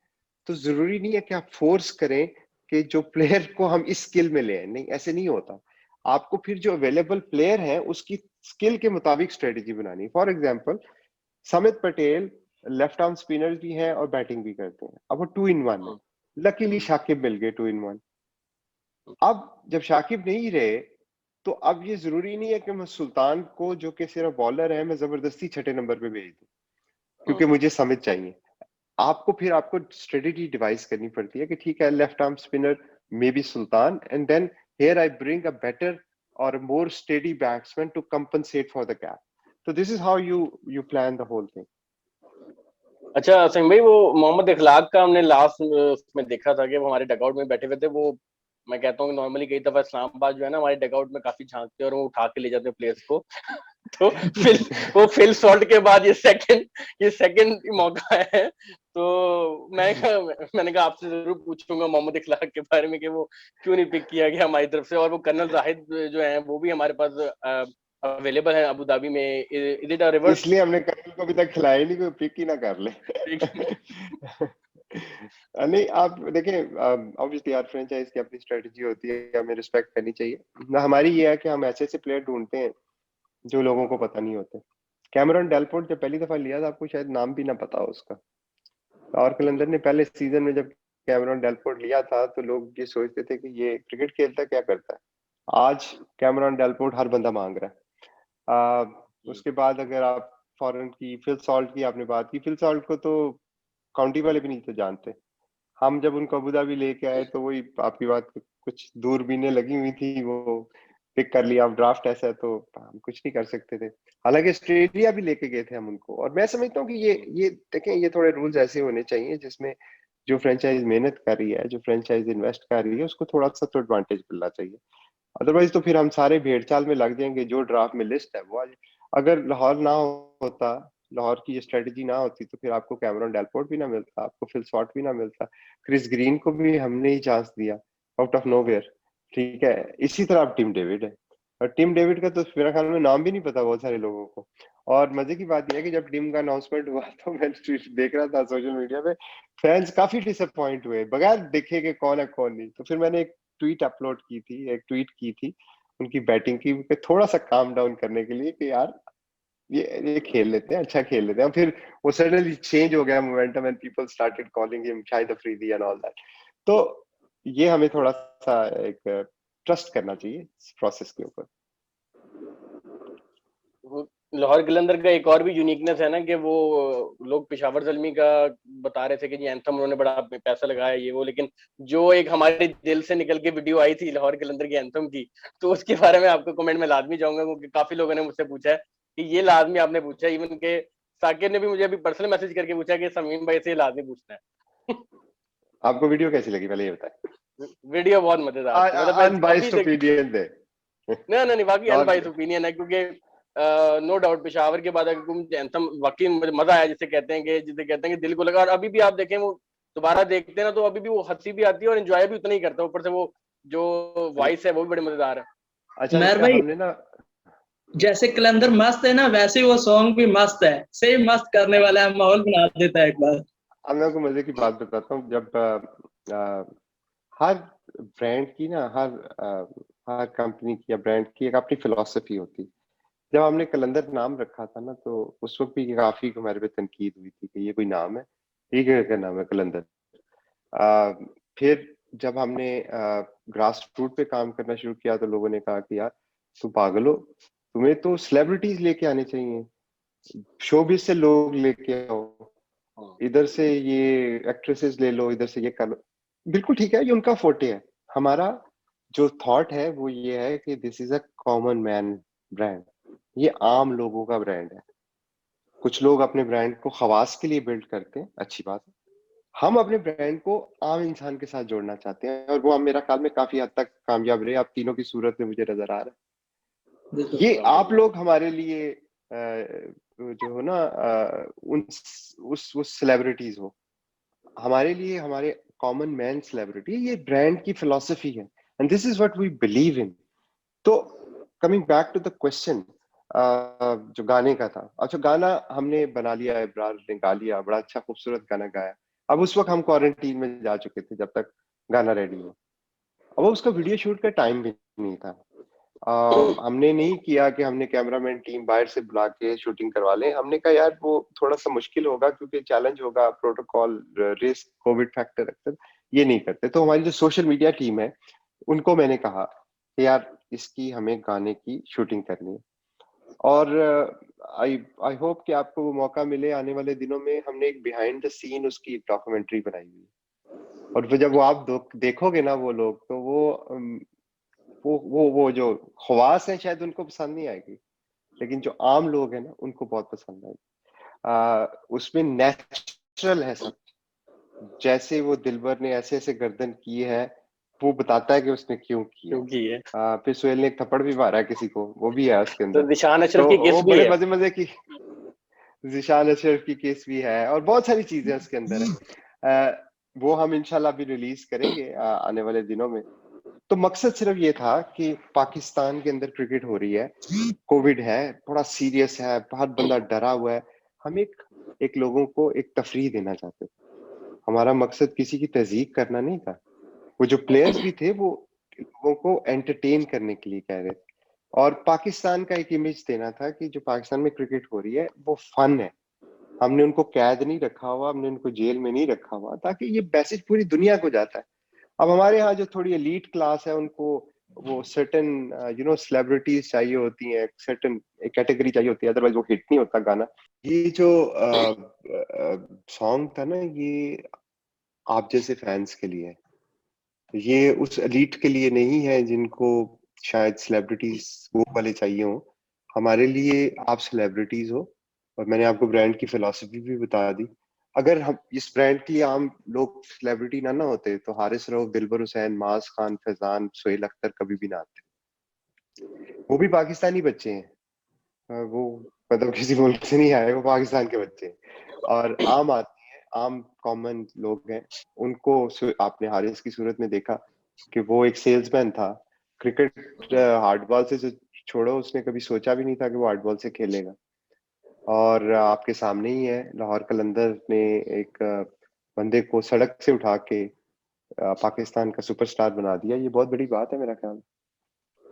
तो जरूरी नहीं है कि आप फोर्स करें कि जो प्लेयर को हम इस स्किल में ले आए। नहीं, ऐसे नहीं होता। आपको फिर जो अवेलेबल प्लेयर है उसकी स्किल के मुताबिक स्ट्रेटेजी बनानी। For example, Samit Patel left arm spinner भी हैं और बैटिंग भी करते हैं, अब वो 2 in 1 है। लकीली शाकिब मिल गए 2 in 1। अब जब शाकिब नहीं रहे तो अब ये जरूरी नहीं है कि मैं सुल्तान को, जो कि सिर्फ बॉलर है, मैं जबरदस्ती 6 नंबर पे भेज दूं क्योंकि मुझे समित चाहिए। आपको स्ट्रेटेजी डिवाइस करनी पड़ती है कि ठीक है, left arm spinner may be Sultan, and then here I bring a better और more steady batsman to compensate for the gap. तो this is how you plan the whole thing. अच्छा सिंह भाई, वो मोहम्मद इखलाक का हमने लास्ट में देखा था कि वो हमारे डगआउट में बैठे हुए थे। वो मैं कहता हूँ कि नॉर्मली कई दफा इस्लामाबाद जो है ना हमारे डगआउट में काफी झांकते हैं और वो उठा के ले जाते हैं प्लेयर्स को। तो फिल वो फिल सॉल्ट के बाद ये सेकंड मौका है। तो मैंने कहा आपसे जरूर पूछूंगा मोहम्मद इखलाक के बारे में कि वो क्यों नहीं पिक किया गया हमारी तरफ से, और वो कर्नल जाहिद जो है वो भी हमारे पास अवेलेबल है अबू धाबी में। Is it a reverse? इसलिए हमने कल को अभी तक खिलाया नहीं, कोई पिक ही ना कर ले। नहीं, आप देखें, ऑब्वियसली हर फ्रेंचाइज की अपनी स्ट्रेटजी होती है, हमें रिस्पेक्ट करनी चाहिए ना। हमारी ये है कि हम ऐसे ऐसे प्लेयर ढूंढते हैं जो लोगों को पता नहीं होते। कैमरन डेलपोर्ट जब पहली दफा लिया था, आपको शायद नाम भी ना पता हो उसका। और कलंदर ने पहले सीजन में जब कैमरन डेलपोर्ट लिया था तो लोग ये सोचते थे कि ये क्रिकेट खेलता क्या करता है। आज कैमरन डेलपोर्ट हर बंदा मांग रहा है। उसके बाद अगर आप फॉरेन की फिल सॉल्ट की आपने बात की, फिल सॉल्ट को तो काउंटी वाले भी नहीं तो जानते। हम जब उनको अबू धाबी लेके आए तो वही आपकी बात, कुछ दूरबीनें लगी हुई थी, वो पिक कर लिया। अब ड्राफ्ट ऐसा है तो हम कुछ नहीं कर सकते थे। हालांकि ऑस्ट्रेलिया भी लेके गए थे हम उनको। और मैं समझता हूँ कि ये देखें, ये थोड़े रूल्स ऐसे होने चाहिए जिसमें जो फ्रेंचाइज मेहनत कर रही है, जो फ्रेंचाइज इन्वेस्ट कर रही है, उसको थोड़ा सा तो एडवांटेज मिलना चाहिए। अदरवाइज तो फिर हम सारे भेड़ चाल में लग जाएंगे। जो ड्राफ्ट में लिस्ट है वो आज, अगर लाहौर ना होता, लाहौर की ये स्ट्रेटजी ना होती, तो फिर आपको कैमरन डेलपोर्ट भी ना मिलता, आपको फिल शॉट भी ना मिलता, क्रिस ग्रीन को भी हमने ही चांस दिया आउट ऑफ नोवेयर। ठीक है, इसी तरह अब टिम डेविड है। और टिम डेविड का तो मेरा ख्याल में नाम भी नहीं पता बहुत सारे लोगों को। और मजे की बात यह है कि जब टिम का अनाउंसमेंट हुआ तो मैं देख रहा था सोशल मीडिया पे, फैंस काफी डिसअपॉइंट हुए बगैर देखे कि कौन है कौन नहीं। तो फिर मैंने एक ट्वीट अपलोड की थी, एक ट्वीट की थी उनकी बैटिंग की, थोड़ा सा काम डाउन करने के लिए कि यार ये खेल लेते हैं, अच्छा खेल लेते हैं। फिर वो सडनली चेंज हो गया momentum and people started calling him Shahid Afridi and all that. तो ये हमें थोड़ा सा एक ट्रस्ट करना चाहिए इस प्रोसेस के ऊपर। लाहौर कलंदर का एक और भी यूनिकनेस है ना कि वो लोग पेशावर ज़ल्मी का बता रहे थे कि जी एंथम उन्होंने बड़ा पैसा लगाया ये वो, लेकिन जो एक हमारे दिल से निकल के वीडियो आई थी लाहौर कलंदर की एंथम की, तो उसके बारे में आपको कमेंट में लाजमी जाऊंगा, क्योंकि काफी लोगों ने मुझसे पूछा है कि ये लाजमी आपने पूछा है। इवन के साकिब ने भी मुझे अभी पर्सनल मैसेज करके पूछा कि समीम भाई से लाजमी पूछना है। आपको वीडियो कैसी लगी पहले ये बताएं। वीडियो बहुत मजेदार थी, मतलब मैं अभी अनबाइस्ड ओपिनियन दे। नहीं वाकई और अनबाइस्ड ओपिनियन है, क्योंकि नो डाउट पेशावर के बाद अगर एंथम वाकई मजा आया, जिसे कहते हैं कि दिल को लगा। और अभी भी आप देखें, वो दोबारा देखते हैं ना तो अभी भी वो हंसी भी आती है और एंजॉय भी उतना ही करता है। ऊपर से वो जो वॉइस है वो भी बड़े मजेदार है। अच्छा, मेहर इसका भाई, हमने ना, जैसे कलंदर मस्त है ना, वैसे ही वो सॉन्ग भी मस्त है, सेम मस्त करने वाला है, माहौल बना देता है एक बार। अब मैं आपको मजे की बात बताता हूँ। जब हर ब्रांड की ना, हर कंपनी की या ब्रांड की एक अपनी फिलॉसफी होती है। जब हमने कलंदर नाम रखा था ना, तो उस वक्त भी काफी हमारे पे तनकीद हुई थी कि ये कोई नाम है, ये क्या नाम है कलंदर। आ, फिर जब हमने ग्रास रूट पे काम करना शुरू किया तो लोगों ने कहा कि यार तुम पागल हो, तुम्हें तो सेलिब्रिटीज लेके आने चाहिए, शोबिज से लोग लेके आओ, इधर से ये एक्ट्रेसेस ले लो, इधर से ये कर लो। बिल्कुल ठीक है, ये उनका फोटे है। हमारा जो थॉट है वो ये है कि this is a common man brand, ये आम लोगों का ब्रांड है। कुछ लोग अपने ब्रांड को खवास के लिए बिल्ड करते हैं, अच्छी बात है। हम अपने ब्रांड को आम इंसान के साथ जोड़ना चाहते हैं, और वो हम मेरा ख्याल में काफी हद तक कामयाब रहे। आप तीनों की सूरत में मुझे नजर आ रहा है। ये आप लोग हमारे लिए जो हो ना, उन उस सेलिब्रिटीज हो, हमारे लिए हमारे कॉमन मैन सेलिब्रिटी, ये ब्रांड की फिलॉसफी है and this is what we believe in. तो coming back to the question, जो गाने का था, अच्छा गाना हमने बना लिया, इब्रार ने गा लिया, बड़ा अच्छा खूबसूरत गाना गाया। अब उस वक्त हम क्वारंटीन में जा चुके थे जब तक गाना रेडी हो। अब उसका वीडियो शूट का टाइम भी नहीं था। हमने नहीं किया कि हमने कैमरामैन टीम बाहर से बुला के शूटिंग करवा लें। हमने कहा यार वो थोड़ा सा मुश्किल होगा, क्योंकि चैलेंज होगा, प्रोटोकॉल, रिस्क, कोविड फैक्टर, ये नहीं करते। तो हमारी जो सोशल मीडिया टीम है उनको मैंने कहा कि यार इसकी हमें गाने की शूटिंग करनी है। और आई आई होप कि आपको वो मौका मिले आने वाले दिनों में। हमने एक बिहाइंड द सीन उसकी डॉक्यूमेंट्री बनाई हुई है, और फिर जब वो आप देखोगे ना वो लोग, तो वो जो खवास है शायद उनको पसंद नहीं आएगी, लेकिन जो आम लोग हैं ना उनको बहुत पसंद आएगी। उसमें नेचुरल है सब, जैसे वो दिलबर ने ऐसे ऐसे गर्दन की है, वो बताता है कि उसने क्यों की है। क्योंकि है फिर सोहेल ने एक थप्पड़ भी मारा है किसी को, वो भी है उसके तो अंदर। निशान तो अशरफ की वो किस भी बड़े है। मजे मजे की, जिशान अशरफ की केस भी है और बहुत सारी चीजें उसके अंदर है। वो हम इंशाल्लाह भी रिलीज करेंगे आने वाले दिनों में। तो मकसद सिर्फ ये था कि पाकिस्तान के अंदर क्रिकेट हो रही है, कोविड है, बड़ा सीरियस है, हर बंदा डरा हुआ है। हम एक लोगों को एक तफरीह देना चाहते थे। हमारा मकसद किसी की तहजीक करना नहीं था। वो जो प्लेयर्स भी थे वो लोगों को एंटरटेन करने के लिए कह रहे थे, और पाकिस्तान का एक इमेज देना था कि जो पाकिस्तान में क्रिकेट हो रही है वो फन है। हमने उनको कैद नहीं रखा हुआ, हमने उनको जेल में नहीं रखा हुआ, ताकि ये मैसेज पूरी दुनिया को जाता है। अब हमारे यहाँ जो थोड़ी एलीट क्लास है उनको वो सर्टेन सेलिब्रिटीज चाहिए होती हैं, सर्टेन कैटेगरी चाहिए होती है, अदरवाइज वो हिट नहीं होता गाना। ये जो सॉन्ग था ना, ये आप जैसे फैंस के लिए है। ये उस एलीट के लिए नहीं है जिनको शायद सेलिब्रिटीज वो वाले चाहिए हो। हमारे लिए आप सेलिब्रिटीज हो, और मैंने आपको ब्रांड की फिलॉसफी भी बता दी। अगर हम इस ब्रांड के लिए आम लोग सेलिब्रिटी ना होते तो हारिस रऊफ, दिलबर हुसैन, मास खान, फैजान, सोहेल अख्तर कभी भी ना आते। वो भी पाकिस्तानी बच्चे हैं। वो मतलब किसी मुल्क से नहीं आए, वो पाकिस्तान के बच्चे हैं। और आम आदमी है, आम कॉमन लोग हैं। उनको आपने हारिस की सूरत में देखा कि वो एक सेल्समैन था। क्रिकेट हार्डबॉल से जो छोड़ो, उसने कभी सोचा भी नहीं था कि वो हार्डबॉल से खेलेगा। और आपके सामने ही है, लाहौर कलंदर ने एक बंदे को सड़क से उठा के पाकिस्तान का सुपरस्टार बना दिया। ये बहुत बड़ी बात है मेरा ख्याल।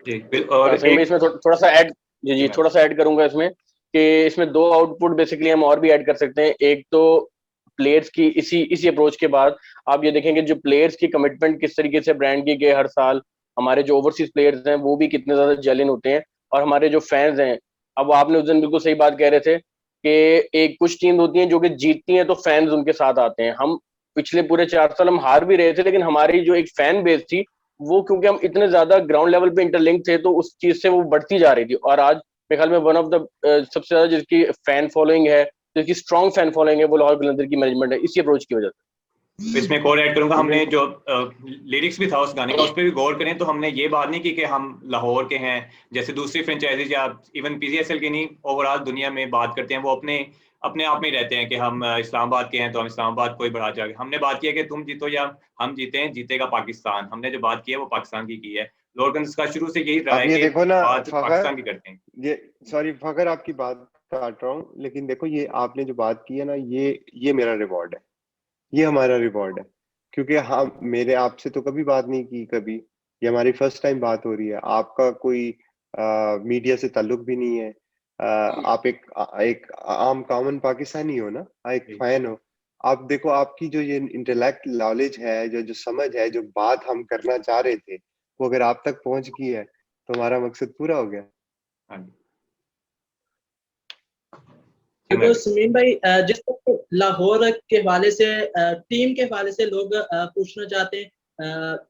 जी, और सही में इसमें थोड़ा सा ऐड, जी जी जी थोड़ा सा ऐड करूंगा इसमें कि इसमें दो आउटपुट बेसिकली हम और भी ऐड कर सकते हैं। एक तो प्लेयर्स की इसी अप्रोच के बाद आप ये देखेंगे जो प्लेयर्स की कमिटमेंट किस तरीके से ब्रांड की हर साल हमारे जो ओवरसीज प्लेयर्स हैं वो भी कितने ज्यादा जेन्युइन होते हैं, और हमारे जो फैंस हैं। अब आपने उस दिन बिल्कुल सही बात कह रहे थे कि एक कुछ टीम होती हैं जो कि जीतती हैं तो फैंस उनके साथ आते हैं। हम पिछले पूरे 4 साल हम हार भी रहे थे, लेकिन हमारी जो एक फैन बेस थी वो, क्योंकि हम इतने ज्यादा ग्राउंड लेवल पे इंटरलिंक थे, तो उस चीज से वो बढ़ती जा रही थी। और आज मेरे ख्याल में वन ऑफ द सबसे ज्यादा जिसकी फैन फॉलोइंग है, जिसकी स्ट्रॉन्ग फैन फॉलोइंग है, वो लाहौर कलंदर की मैनेजमेंट है, इसी अप्रोच की वजह से। इसमें एक और ऐड करूंगा, इवन हमने जो लिरिक्स भी था उस गाने का, उस पर भी गौर करें तो हमने ये बात नहीं की कि हम लाहौर के हैं। जैसे दूसरी फ्रेंचाइजीज या इवन पीजीएसएल की नहीं, ओवरऑल दुनिया में बात करते हैं, वो अपने अपने आप में रहते हैं कि हम इस्लामाबाद के हैं तो हम इस्लामाबाद को ही बढ़ा जाएंगे। हमने बात की है कि तुम जीतो या हम जीते, जीतेगा पाकिस्तान। हमने जो बात की है वो पाकिस्तान की है। लोर्गन्स का शुरू से यही रहा आप है ये कि देखो ना बात फखर, पाकिस्तान की करते हैं। ये सॉरी फखर, आपकी बात काट रहा हूँ, लेकिन देखो ये आपने जो बात की है ना, ये मेरा रिवॉर्ड है। ये हमारा रिवॉर्ड है, क्योंकि हम मेरे आपसे तो कभी बात नहीं की कभी। ये हमारी फर्स्ट टाइम बात हो रही है। आपका कोई मीडिया से ताल्लुक भी नहीं है। आप एक आम कॉमन पाकिस्तानी हो ना, एक जी। फैन हो। आप देखो, आपकी जो ये इंटेलेक्ट नॉलेज है, जो जो समझ है, जो बात हम करना चाह रहे थे, वो अगर आप तक पहुंच गई है तो हमारा मकसद पूरा हो गया। हाँ जी, तो सिमरन। समीम भाई, जिस तरह लाहौर के हवाले से टीम के हवाले से लोग पूछना चाहते हैं,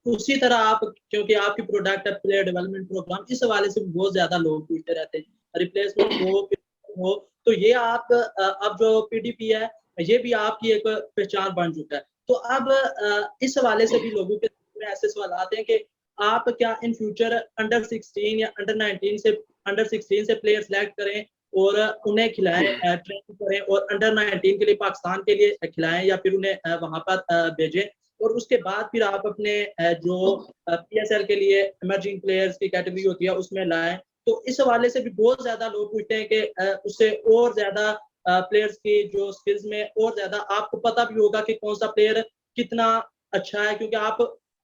उसी तरह आप, क्योंकि आपकी प्रोडक्ट है प्लेयर डेवलपमेंट प्रोग्राम, इस हवाले से बहुत ज्यादा लोग पूछते रहते हैं, रिप्लेसमेंट हो। तो ये आप अब जो पीडीपी है, ये भी आपकी एक पहचान बन चुका है। तो अब इस हवाले से भी लोगों के में ऐसे सवाल आते हैं कि आप क्या इन फ्यूचर अंडर 16 या अंडर 16 से प्लेयर सेलेक्ट करें और उन्हें खिलाएं, ट्रेन करें, और अंडर 19 के लिए पाकिस्तान के लिए खिलाएं, या फिर उन्हें वहां पर भेजें, और उसके बाद फिर आप अपने जो पीएसएल के लिए इमर्जिंग प्लेयर्स की कैटेगरी होती है उसमें लाएं। तो इस हवाले से भी बहुत ज्यादा लोग पूछते हैं कि उससे और ज्यादा प्लेयर्स की जो स्किल्स में और ज्यादा आपको पता भी होगा कि कौन सा प्लेयर कितना अच्छा है, क्योंकि आप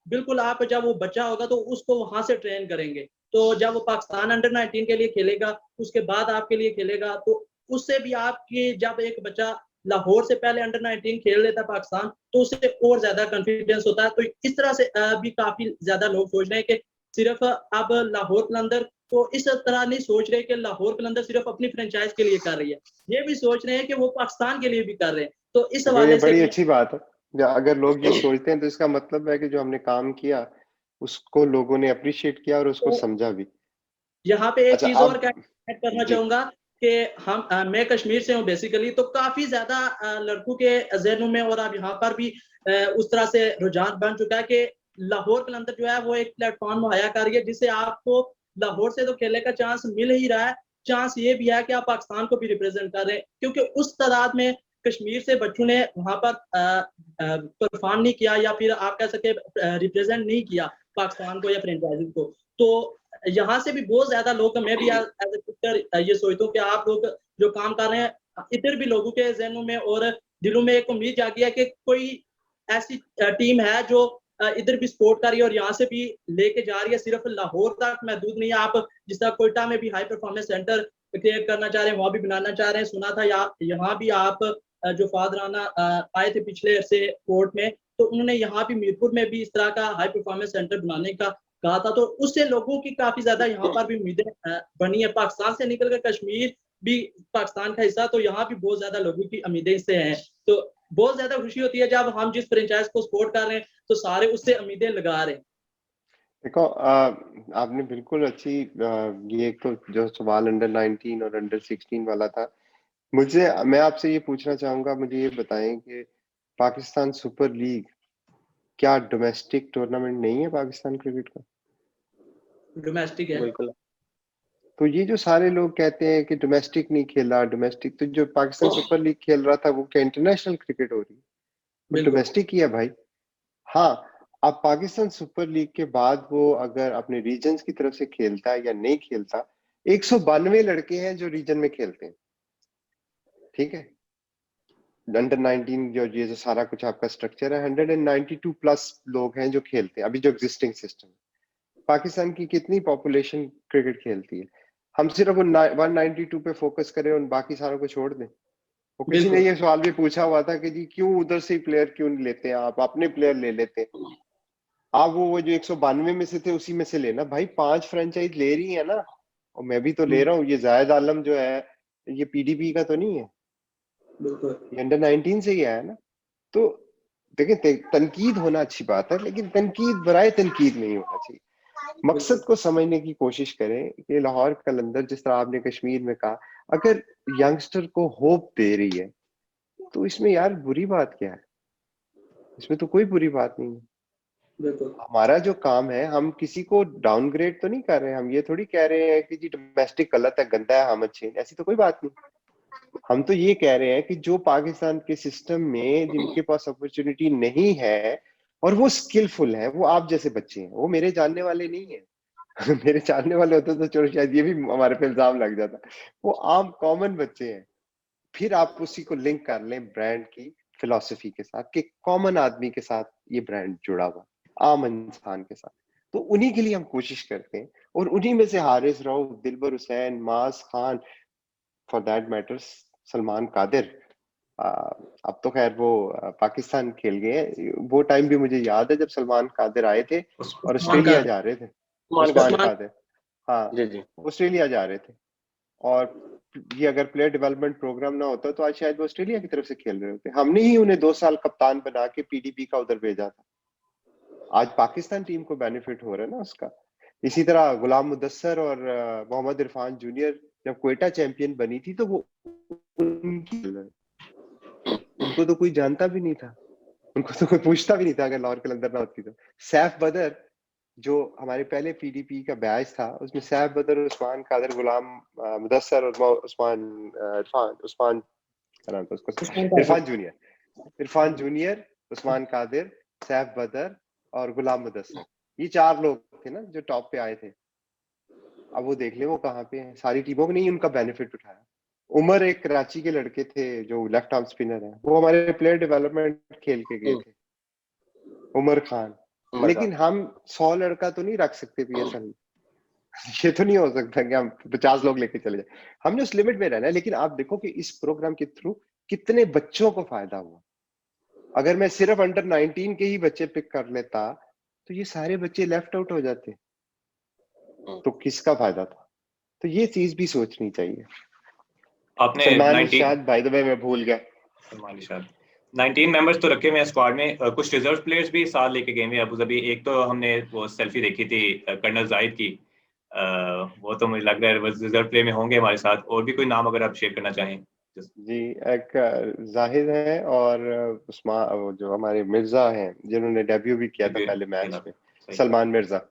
बिल्कुल, आप जब वो बच्चा होगा तो उसको वहां से ट्रेन करेंगे, तो जब वो पाकिस्तान अंडर 19 के लिए खेलेगा, उसके बाद आपके लिए खेलेगा, तो उससे भी आपकी, जब एक बच्चा लाहौर से पहले अंडर 19 खेल लेता है पाकिस्तान, तो उससे और ज्यादा कॉन्फिडेंस होता है। तो इस तरह से भी काफी ज्यादा लोग सोच रहे हैं कि सिर्फ अब लाहौर कलंदर को इस तरह नहीं सोच रहे कि लाहौर कलंदर सिर्फ अपनी फ्रेंचाइज के लिए कर रही है, ये भी सोच रहे हैं कि वो पाकिस्तान के लिए भी कर रहे हैं। तो इस देखो ये हवाले से बड़ी भी अच्छी बात है। अगर लोग ये सोचते हैं तो इसका मतलब है कि जो हमने काम किया उसको लोगों ने अप्रिशिएट किया और उसको तो समझा भी। यहाँ पे एक अच्छा, चीज और अब ऐड करना जी, चाहूंगा कि मैं कश्मीर से हूँ बेसिकली, तो काफी ज्यादा लड़कों के जहनों में, और अब यहाँ पर भी उस तरह से रुझान बन चुका है कि लाहौर कलंदर जो है वो एक प्लेटफॉर्म मुहैया कर रही है जिससे आपको लाहौर से तो खेलने का चांस मिल ही रहा है, चांस ये भी है कि आप पाकिस्तान को भी रिप्रेजेंट कर रहे हैं, क्योंकि उस तादाद में कश्मीर से बच्चों ने वहां पर परफॉर्म नहीं किया, या फिर आप कह सके रिप्रेजेंट नहीं किया पाकिस्तान को या फ्रेंचाइजी को। तो यहाँ से भी बहुत ज्यादा लोग, मैं भी एज ए टीचर ये सोचता हूँ कि आप लोग जो काम कर रहे हैं, इधर भी लोगों के जहनों में और दिलों में एक उम्मीद जागी है कि कोई ऐसी टीम है जो इधर भी सपोर्ट कर रही है और यहाँ से भी लेके जा रही है, सिर्फ लाहौर तक महदूद नहीं है। आप जिस तरह कोयटा में भी हाई परफॉर्मेंस सेंटर क्रिएट करना चाह रहे हैं, वहां भी बनाना चाह रहे हैं, सुना था यहाँ भी आप जो फादराना आए थे पिछले से कोर्ट में, तो उन्होंने यहाँ भी मीरपुर में भी इस तरह का हाई परफॉर्मेंस सेंटर बनाने का कहा था। तो उससे लोगों की काफी ज्यादा यहाँ पर भी उम्मीदें बनी है। पाकिस्तान से निकलकर कश्मीर भी पाकिस्तान का हिस्सा, तो यहाँ भी बहुत ज्यादा लोगों की उम्मीदें इससे हैं। तो बहुत ज्यादा खुशी होती है जब हम जिस फ्रेंचाइज को सपोर्ट कर रहे हैं तो सारे उससे उम्मीदें लगा रहे हैं। देखो आपने बिल्कुल अच्छी ये एक तो जो सवाल अंडर 19 और अंडर 16 वाला था, मैं आपसे ये पूछना चाहूंगा, मुझे ये बताएं कि पाकिस्तान सुपर लीग क्या डोमेस्टिक टूर्नामेंट नहीं है पाकिस्तान क्रिकेट का? डोमेस्टिक है। बिल्कुल। तो ये जो सारे लोग कहते हैं कि डोमेस्टिक नहीं खेला, डोमेस्टिक, तो जो पाकिस्तान सुपर लीग खेल रहा था वो क्या इंटरनेशनल क्रिकेट हो रही है? वो बिल्कुल डोमेस्टिक ही है भाई। हाँ, अब पाकिस्तान सुपर लीग के बाद वो अगर अपने रीजन्स की तरफ से खेलता है या नहीं खेलता, 192 लड़के हैं जो रीजन में खेलते हैं, ठीक है। अंडर 19 जो ये जो सारा कुछ आपका स्ट्रक्चर है, 192 प्लस लोग हैं जो खेलते हैं अभी जो एग्जिस्टिंग सिस्टम। पाकिस्तान की कितनी पॉपुलेशन क्रिकेट खेलती है? हम सिर्फ उन 192 पे फोकस करें और बाकी सारों को छोड़ दें? वो किसी ने बिल्कुल ये सवाल भी पूछा हुआ था कि जी क्यों उधर से प्लेयर क्यों नहीं लेते हैं, आप अपने प्लेयर ले लेते हैं। आप वो जो 192 में से थे उसी में से लेना भाई, 5 फ्रेंचाइज ले रही है ना, और मैं भी तो ले रहा हूँ। ये जायद आलम जो है ये पीडीपी का तो नहीं है, बिल्कुल ये अंडर 19 से ही आया ना। तो देखिए तनकीद होना अच्छी बात है, लेकिन तनकीद बराए तनकीद नहीं होना चाहिए। मकसद को समझने की कोशिश करें कि लाहौर कलंदर, जिस तरह आपने कश्मीर में कहा, अगर यंगस्टर को होप दे रही है तो इसमें यार बुरी बात क्या है? इसमें तो कोई बुरी बात नहीं है। बिल्कुल हमारा जो काम है, हम किसी को डाउनग्रेड तो नहीं कर रहे हैं, हम ये थोड़ी कह रहे हैं कि जी डोमेस्टिक गलत है, गंदा है, हम अच्छे हैं, ऐसी तो कोई बात नहीं। हम तो ये कह रहे हैं कि जो पाकिस्तान के सिस्टम में जिनके पास अपॉर्चुनिटी नहीं है और वो स्किलफुल है, वो आप जैसे बच्चे हैं, वो मेरे जानने वाले नहीं है। मेरे जानने वाले होते तो चलो शायद ये भी हमारे पे इल्जाम लग जाता। वो आम कॉमन बच्चे हैं। फिर आप उसी को लिंक कर लें ब्रांड की फिलॉसफी के साथ कि कॉमन आदमी के साथ ये ब्रांड जुड़ा हुआ, आम इंसान के साथ। तो उन्हीं के लिए हम कोशिश करते हैं, और उन्हीं में से Haris Rauf, Dilbar Hussain, Maaz Khan, for that matters Salman Qadir. अब तो खैर वो पाकिस्तान खेल गए हैं। वो टाइम भी मुझे याद है जब सलमान कादिर आए थे और उस्मान ऑस्ट्रेलिया का जा रहे थे। मान उस्मान कर। कादिर, हाँ, जी जी। ऑस्ट्रेलिया जा रहे थे। और ये अगर प्लेयर डेवलपमेंट प्रोग्राम ना होता तो आज शायद वो ऑस्ट्रेलिया की तरफ से खेल रहे होते। हमने ही उन्हें 2 साल कप्तान बना के पीडीपी का उधर भेजा था। आज पाकिस्तान टीम को बेनिफिट हो रहा है ना उसका। इसी तरह गुलाम मुदस्सर और मोहम्मद इरफान जूनियर जब क्वेटा चैंपियन बनी थी तो वो उनकी, उनको तो कोई जानता भी नहीं था, उनको तो कोई पूछता भी नहीं था अगर लाहौर कलंदर ना होती तो। सैफ बदर जो हमारे पहले पीडीपी का बैच था, उसमें सैफ बदर, उस्मान कादिर, गुलाम मुदस्सर और उस्मान उस्मान क्या नाम था उसका, उस्मान का इरफान जूनियर, उस्मान कादिर, सैफ बदर और गुलाम मुदस्सर, ये 4 लोग थे ना जो टॉप पे आए थे। अब वो देख ले वो कहाँ पे हैं, सारी टीमों को नहीं उनका बेनिफिट उठाया। उमर एक कराची के लड़के थे जो लेफ्ट आर्म स्पिनर है, वो हमारे प्लेयर डेवलपमेंट खेल के गए थे, उमर खान। उमर लेकिन खान। हम 100 लड़का तो नहीं रख सकते पीएसएल में। ये तो नहीं हो सकता कि हम 50 लोग लेके चले जाए। हमने उस लिमिट में रहना है। लेकिन आप देखो कि इस प्रोग्राम के थ्रू कितने बच्चों को फायदा हुआ। अगर मैं सिर्फ अंडर 19 के ही बच्चे पिक कर लेता तो ये सारे बच्चे लेफ्ट आउट हो जाते, तो किसका फायदा था? तो ये चीज भी सोचनी चाहिए। आपने सलमान 19 इरशाद, बाय द वे मैं भूल गया। सलमान इरशाद 19 मेंबर्स तो रखे हुए हैं स्क्वाड में। कुछ रिजर्व प्लेयर्स भी साथ लेके गए हैं अबू धाबी। एक तो हमने वो सेल्फी देखी थी कर्नल जाहिद की, वो तो मुझे लग रहा है रिजर्व प्ले में होंगे हमारे साथ। और भी कोई नाम अगर आप शेयर करना चाहें? जी, एक जाहिद है और उस्मान, वो जो हमारे मिर्जा हैं जिन्होंने डेब्यू भी किया था पहले मैच में, सही। Salman Mirza,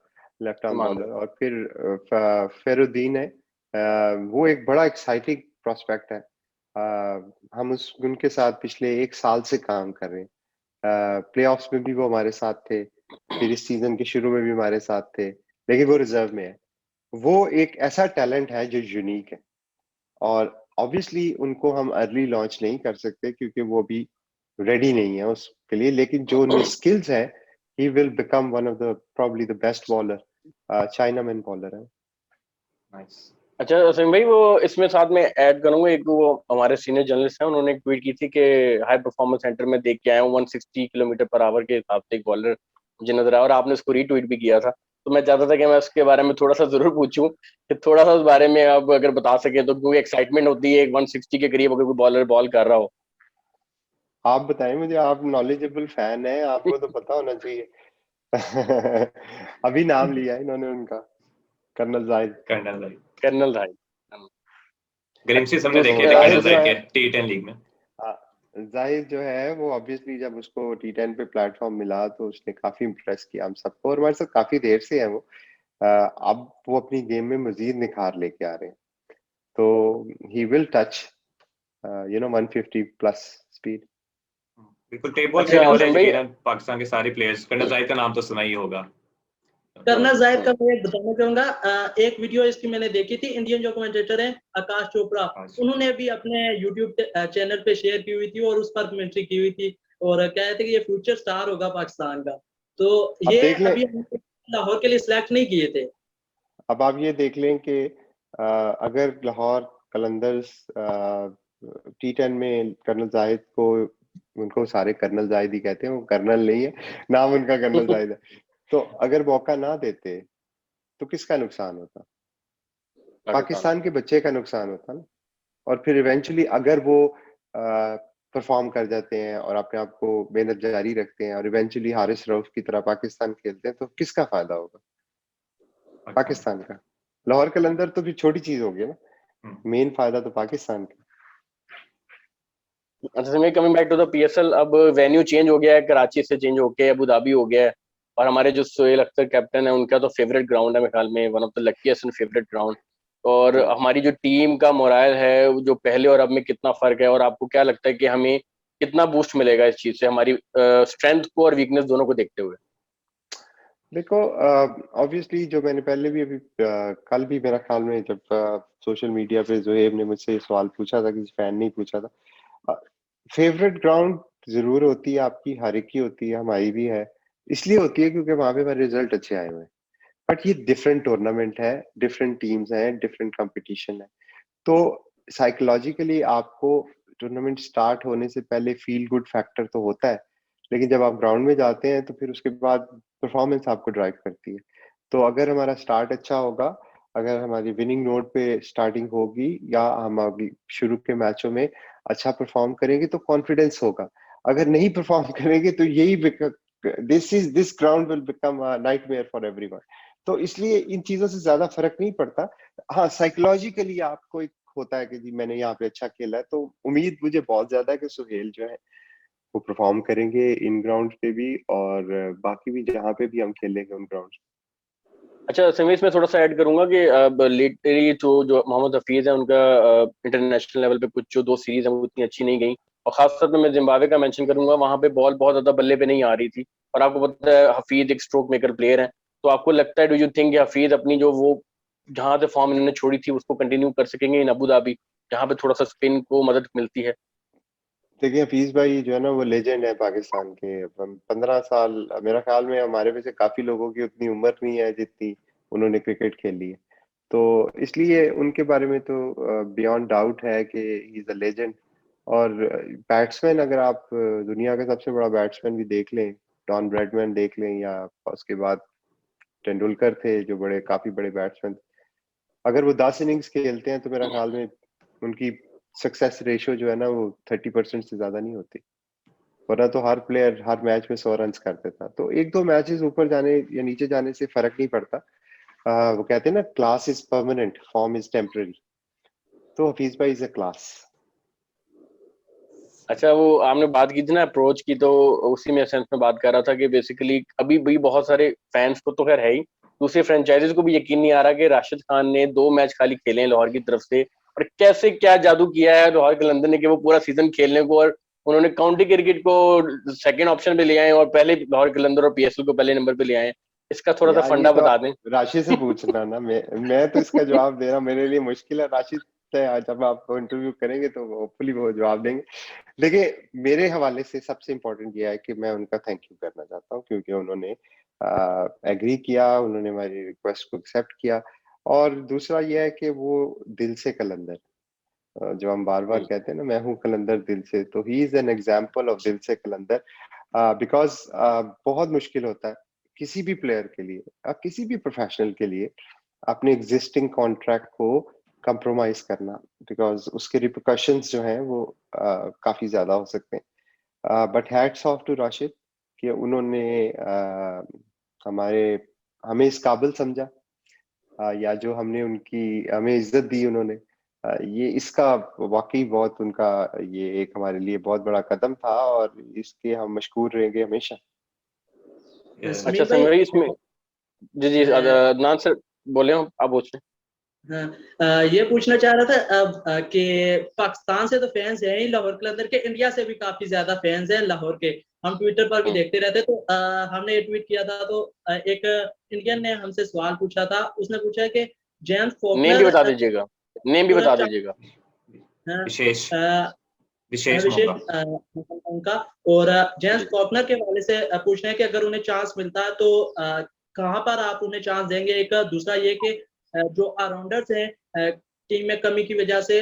left arm Salman. Bowler. और फिर फैरुद्दीन है, वो एक बड़ा एक्साइटिंग प्रोस्पेक्ट है। हम उनके साथ पिछले 1 साल से काम कर रहे हैं। प्लेऑफ्स में भी वो हमारे साथ थे, फिर इस सीजन के शुरू में भी हमारे साथ थे, लेकिन वो रिजर्व में है। वो एक ऐसा टैलेंट है जो यूनिक है, और ऑब्वियसली उनको हम अर्ली लॉन्च नहीं कर सकते क्योंकि वो अभी रेडी नहीं है उसके लिए। लेकिन जो उनमें स्किल्स है, he will become one of the probably the best bowler, chinaman bowler है। नाइस। अच्छा असीम भाई, वो इसमें साथ में ऐड करूंगा, एक वो हमारे सीनियर जर्नलिस्ट हैं, उन्होंने एक ट्वीट की थी कि हाई परफॉर्मेंस सेंटर में देख के आए हूँ 160 किलोमीटर पर आवर के हिसाब से एक बॉलर मुझे नजर आया, और आपने उसको रीट्वीट भी किया था। तो मैं चाहता था कि मैं उसके बारे में थोड़ा सा जरूर पूछूं कि थोड़ा सा उस बारे में आप अगर बता सके तो, क्योंकि एक्साइटमेंट होती है एक 160 के करीब अगर कोई बॉलर बॉल कर रहा हो। आप बताएं मुझे, आप नॉलेजेबल फैन है, आपको तो पता होना चाहिए। अभी नाम लिया है इन्होंने उनका, कर्नल जाहिद। कर्नल भाई कर्नल भाई। ग्लिम्सिस हमने तो देखे तो थे कर्नल जाहिद जो साइड है, के T10 लीग में। जाहिद जो है वो ऑब्वियसली जब उसको टी10 पे प्लेटफॉर्म मिला तो उसने काफी इम्प्रेस किया हम सबको, और हमारे साथ काफी देर से है वो। अब वो अपनी गेम में मजीद निखार लेके आ रहे हैं, तो he will touch 150 plus speed. बिल्कुल टेप बॉल अच्छा खेलने वाले आसिम भाई। यकीनन पाकिस्तान के सारे प्लेयर्स, कर्नल जाहिद का नाम तो सुना ही होगा। तो कर्नल जाहिद का मैं बताना चाहूंगा, एक वीडियो इसकी मैंने देखी थी, इंडियन जो कमेंटेटर हैं आकाश चोपड़ा, आज उन्होंने भी अपने यूट्यूब चैनल पे शेयर की हुई थी और उस पर कमेंट्री की हुई थी, और कह रहे थे कि ये फ्यूचर स्टार होगा पाकिस्तान का। तो अब ये देख लें, अभी हम लाहौर के लिए सिलेक्ट नहीं किए थे। अब आप ये देख लें कि अगर लाहौर कलंदर्स टी10 में कर्नल जाहिद को, उनको सारे कर्नल जाहिद ही कहते हैं, वो कर्नल नहीं है, नाम उनका कर्नल जाहिद है, तो अगर मौका ना देते तो किसका नुकसान होता? पाकिस्तान। पाकिस्तान के बच्चे का नुकसान होता ना। और फिर इवेंचुअली अगर वो परफॉर्म कर जाते हैं और अपने आप को मेहनत जारी रखते हैं और इवेंचुअली हारिस रऊफ की तरह पाकिस्तान खेलते हैं, तो किसका फायदा होगा? पाकिस्तान। पाकिस्तान का। लाहौर कलंदर तो फिर छोटी चीज होगी ना, हम्म, मेन फायदा तो पाकिस्तान का। अच्छा समय coming back to the PSL, अब वेन्यू चेंज हो गया है, कराची से चेंज होके अबू धाबी हो गया है। और हमारे जो सोहेल अख्तर कैप्टन है उनका तो फेवरेट ग्राउंड है मेरे ख्याल में, one of the luckiest and favourite ground. और हाँ, हमारी जो टीम का मोराल है वो जो पहले और अब में कितना फर्क है, और आपको क्या लगता है कि हमें कितना बूस्ट मिलेगा इस चीज से, हमारी स्ट्रेंथ को और वीकनेस दोनों को देखते हुए? देखो ऑब्वियसली जो मैंने पहले भी अभी कल भी मेरा ख्याल में जब सोशल मीडिया पे जोहेब ने मुझसे ये सवाल पूछा था, किसी फैन ने ही पूछा था, फेवरेट ग्राउंड जरूर होती है आपकी, हर एक की होती है, हमारी भी है। इसलिए होती है क्योंकि वहां पे हमारे रिजल्ट अच्छे आए हुए हैं। बट ये डिफरेंट टूर्नामेंट है, डिफरेंट टीम्स हैं, डिफरेंट कंपटीशन है, तो साइकोलॉजिकली आपको टूर्नामेंट स्टार्ट होने से पहले फील गुड फैक्टर तो होता है, लेकिन जब आप ग्राउंड में जाते हैं तो फिर उसके बाद परफॉर्मेंस आपको ड्राइव करती है। तो अगर हमारा स्टार्ट अच्छा होगा, अगर हमारी विनिंग नोट पे स्टार्टिंग होगी, या हम अभी शुरू के मैचों में अच्छा परफॉर्म करेंगे तो कॉन्फिडेंस होगा। अगर नहीं परफॉर्म करेंगे तो यही this ground will become nightmare for everyone. तो इसलिए इन चीजों से ज्यादा फर्क नहीं पड़ता। हाँ, साइकोलॉजिकली आपको एक होता है कि जी मैंने यहाँ पे अच्छा खेला है, तो उम्मीद मुझे बहुत ज्यादा है कि सुहेल जो है वो परफॉर्म करेंगे इन ग्राउंड पे भी, और बाकी भी जहाँ पे भी हम खेलेंगे उन ग्राउंड। अच्छा समीर, इसमें थोड़ा सा ऐड करूंगा कि अब लेटली जो जो मोहम्मद हफीज है उनका इंटरनेशनल लेवल पे कुछ जो दो सीरीज है वो इतनी अच्छी नहीं गई। और खासतौर पे मैं जिम्बाब्वे का मेंशन करूंगा, वहां पे बॉल बहुत ज्यादा बल्ले पे नहीं आ रही थी। और आपको पता है हफीज एक स्ट्रोक मेकर प्लेयर है। तो आपको लगता है, डू यू थिंक हफीज अपनी जो वो जहां से फॉर्म इन्होंने छोड़ी थी उसको कंटिन्यू कर सकेंगे इन अबू धाबी, जहाँ पे थोड़ा सा स्पिन को मदद मिलती है? देखिए हफीज भाई जो है ना वो लेजेंड है पाकिस्तान के। 15 साल मेरा ख्याल में, हमारे में से काफी लोगों की उतनी उम्र नहीं है जितनी उन्होंने क्रिकेट खेली है, तो इसलिए उनके बारे में तो बियॉन्ड डाउट है कि ही इज अ लेजेंड। और बैट्समैन, अगर आप दुनिया का सबसे बड़ा बैट्समैन भी देख लें, डॉन ब्रैडमैन देख लें, या उसके बाद तेंदुलकर थे जो बड़े काफी बड़े बैट्समैन, अगर वो 10 इनिंग्स खेलते हैं तो मेरा ख्याल में उनकी सक्सेस रेशियो जो है ना वो 30% से ज्यादा नहीं होती। वरना तो हर प्लेयर हर मैच में 100 रन कर देता, तो एक दो मैचेस ऊपर जाने या नीचे जाने से फर्क नहीं पड़ता। वो कहते हैं ना, class is permanent, form is temporary. तो हफीज भाई इज अ क्लास। अच्छा वो आपने बात की थी ना अप्रोच की, तो उसी में सेंस में बात कर रहा था कि बेसिकली अभी भी बहुत सारे फैंस को तो खैर है ही, दूसरे फ्रेंचाइजीज को भी यकीन नहीं आ रहा कि राशिद खान ने 2 मैच खाली खेले हैं लाहौर की तरफ से, और कैसे क्या जादू किया है लाहौर कलंदर ने कि वो पूरा सीजन खेलने को, और उन्होंने काउंटी क्रिकेट को सेकंड ऑप्शन पे ले आए और पहले लाहौर कलंदर और पीएसएल को पहले नंबर पे ले आए। इसका थोड़ा सा यार ये फंडा तो बता आप दें। राशि से पूछना ना, मैं तो इसका जवाब देना मेरे लिए मुश्किल है। राशि से आज जब आपको इंटरव्यू करेंगे तो होपफुली वो जवाब देंगे। देखिए मेरे हवाले से सबसे इम्पोर्टेंट ये है कि मैं उनका थैंक यू करना चाहता हूँ, क्योंकि उन्होंने एग्री किया, उन्होंने हमारी रिक्वेस्ट को एक्सेप्ट किया। और दूसरा ये है कि वो दिल से कलंदर, जो हम बार बार हम्म। कहते हैं ना, मैं हूँ कलंदर दिल से, तो he is an example of दिल से कलंदर। बिकॉज बहुत मुश्किल होता है किसी भी प्लेयर के लिए, किसी भी प्रोफेशनल के लिए अपने एग्जिस्टिंग कॉन्ट्रैक्ट को कंप्रोमाइज करना, बिकॉज उसके रिpercussions जो हैं वो काफी ज्यादा हो सकते हैं। But hats off to Rashid कि उन्होंने हमें इस काबिल समझा, या जो हमने हमें इज्जत दी उन्होंने, ये इसका वाकई बहुत उनका ये एक हमारे लिए बहुत बड़ा कदम था और इसके हम मशकूर रहेंगे हमेशा। अच्छा समीर भाई, समीर भाई इसमें जी अदनान सर बोले, आप पूछें। हाँ, ये पूछना चाह रहा था अब कि पाकिस्तान से तो फैंस हैं ही लाहौर कलंदर के, इंडिया से भी काफी ज्यादा फैंस हैं लाहौर के, हम ट्विटर पर भी देखते रहते। तो हमने ये ट्वीट किया था, तो एक इंडियन ने हमसे सवाल पूछा था, उसने पूछा कि जेम्स नेम भी फॉकनर बता दीजिएगा, नेम भी बता दीजिएगा। विशेष विशेष मौका। उनका, और जेम्स फॉकनर के हवाले से पूछ रहे हैं कि अगर उन्हें चांस मिलता है तो कहाँ पर आप उन्हें चांस देंगे। एक दूसरा ये कि जो ऑलराउंडर्स हैं टीम में कमी की वजह से,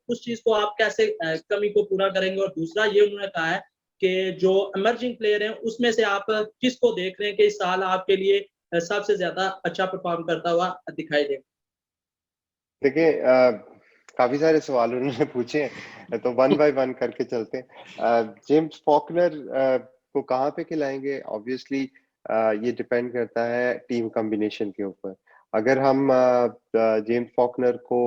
उस चीज को आप कैसे कमी को पूरा करेंगे। और दूसरा ये उन्होंने कहा है कि जो इमर्जिंग प्लेयर हैं उसमें से आप किसको देख रहे हैं कि इस साल आपके लिए सबसे ज्यादा अच्छा परफॉर्म करता हुआ दिखाई दे। देखिए, काफी सारे सवाल उन्होंने पूछे हैं, तो वन बाय वन करके चलते हैं। जेम्स फॉकनर को कहाँ पे खिलाएंगे, ऑब्वियसली ये डिपेंड करता है टीम कॉम्बिनेशन के ऊपर। अगर हम जेम्स फॉकनर को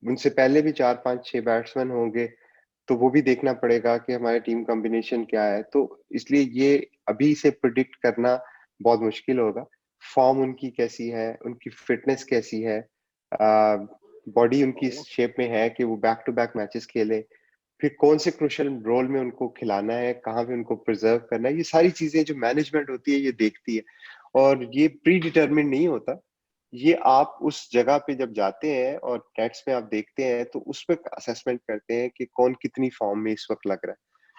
उनसे पहले भी 4-5-6 बैट्समैन होंगे तो वो भी देखना पड़ेगा कि हमारे टीम कॉम्बिनेशन क्या है, तो इसलिए ये अभी से प्रिडिक्ट करना बहुत मुश्किल होगा। फॉर्म उनकी कैसी है, उनकी फिटनेस कैसी है, बॉडी उनकी शेप में है कि वो बैक टू बैक मैचेस खेले, फिर कौन से क्रूशियल रोल में उनको खिलाना है, कहाँ पे उनको प्रिजर्व करना है, ये सारी चीजें जो मैनेजमेंट होती है ये देखती है। और ये प्री डिटर्मिन नहीं होता, ये आप उस जगह पे जब जाते हैं और टेस्ट में आप देखते हैं तो उस पर असेसमेंट करते हैं कि कौन कितनी फॉर्म में इस वक्त लग रहा है,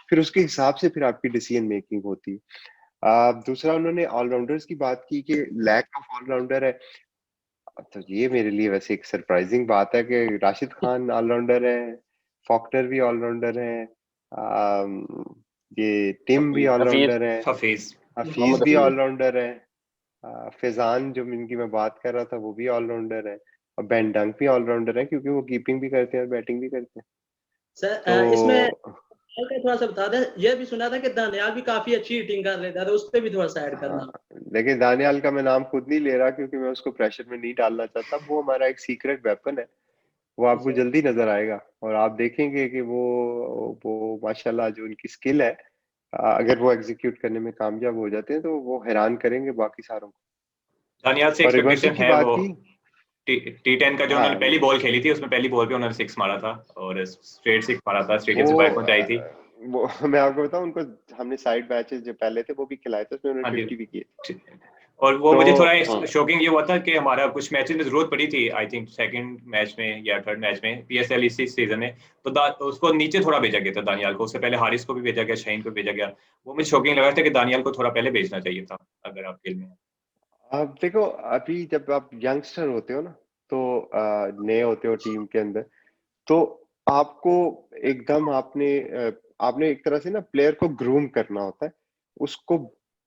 फिर उसके हिसाब से फिर आपकी डिसीजन मेकिंग होती है। दूसरा उन्होंने ऑलराउंडर्स की बात की कि लैक ऑफ ऑलराउंडर है, तो ये मेरे लिए वैसे एक सरप्राइजिंग बात है कि राशिद खान ऑलराउंडर है, फॉकनर भी ऑलराउंडर है, ये टिम भी ऑलराउंडर है, हफीज भी ऑलराउंडर है, फैजान जो इनकी मैं बात कर रहा था वो भी ऑलराउंडर है, और बेन डंक भी ऑलराउंडर है क्योंकि वो कीपिंग भी करते हैं और बैटिंग भी करते हैं। सर तो इसमें थोड़ा सा बता दें, ये भी सुना था कि दानियाल भी काफी अच्छी हिटिंग कर लेता है, तो उस पर भी थोड़ा सा ऐड करना। लेकिन दानियाल का मैं नाम खुद नहीं ले रहा क्योंकि मैं उसको प्रेशर में नहीं डालना चाहता, वो हमारा एक सीक्रेट वेपन है, वो आपको जल्दी नजर आएगा और आप देखेंगे कि वो माशाल्लाह जो उनकी स्किल है, अगर वो एग्जीक्यूट करने में कामयाब हो जाते हैं तो वो हैरान करेंगे बाकी सारों को। दानियाल से एक्सपेक्टेशन है वो T10 का जो उन्होंने पहली बॉल खेली थी उसमें पहली बॉल पे उन्होंने 6 मारा था और स्ट्रेट 6 मारा था, स्टेडियम से बाहर पहुंच आई थी। वो मैं आपको बताऊं, उनको हमने साइड मैचेस जो पहले थे वो भी खिलाए थे, उसमें उन्होंने 50 भी किए। और वो मुझे थोड़ा शॉकिंग ये हुआ था कि हमारा कुछ मैचेस में जरूरत पड़ी थी, आई थिंक सेकंड मैच में या थर्ड मैच में PSL इसी सीजन में, तो उसको नीचे थोड़ा भेजा गया था दानियाल को, उससे पहले हारिस को भी भेजा गया, शाहीन को भेजा गया। वो मुझे शॉकिंग लगा था कि दानियाल को थोड़ा पहले भेजना चाहिए था अगर आप खेल में। अब देखो, अभी जब आप यंगस्टर होते हो ना, तो नए होते हो टीम के अंदर, तो आपको एकदम आपने एक तरह से ना प्लेयर को ग्रूम करना होता है, उसको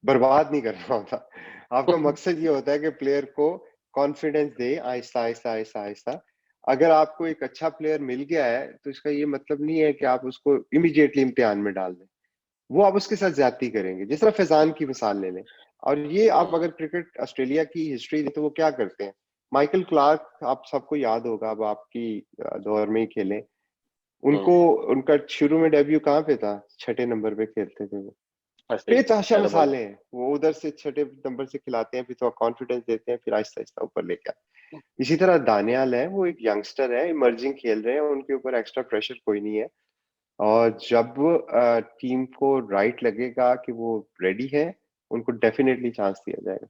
बर्बाद नहीं करना होता। आपका मकसद ये होता है कि प्लेयर को कॉन्फिडेंस दे, आहिस्ता आहिस्ता आहिस्ता आहिस्ता। अगर आपको एक अच्छा प्लेयर मिल गया है तो इसका ये मतलब नहीं है कि आप उसको इमीडिएटली इम्तिहान में डाल दें, वो आप उसके साथ ज्यादती करेंगे। जिस तरह फैजान की मिसाल ले लें, और ये आप अगर क्रिकेट ऑस्ट्रेलिया की हिस्ट्री दें तो वो क्या करते हैं, माइकल क्लार्क आप सबको याद होगा, अब आपकी दौर में ही खेले, उनको उनका शुरू में डेब्यू कहाँ पे था, 6 नंबर पे खेलते थे वो। बेतहाशा मिसालें हैं, वो उधर से 6 नंबर से खिलाते हैं, फिर थोड़ा कॉन्फिडेंस देते हैं, फिर आहिस्ता आहिस्ता ऊपर लेके आते हैं। इसी तरह दानियाल है, वो एक यंगस्टर है, इमर्जिंग खेल रहे हैं, उनके ऊपर एक्स्ट्रा प्रेशर कोई नहीं है, और जब टीम को राइट लगेगा कि वो रेडी है, उनको डेफिनेटली चांस दिया जाएगा।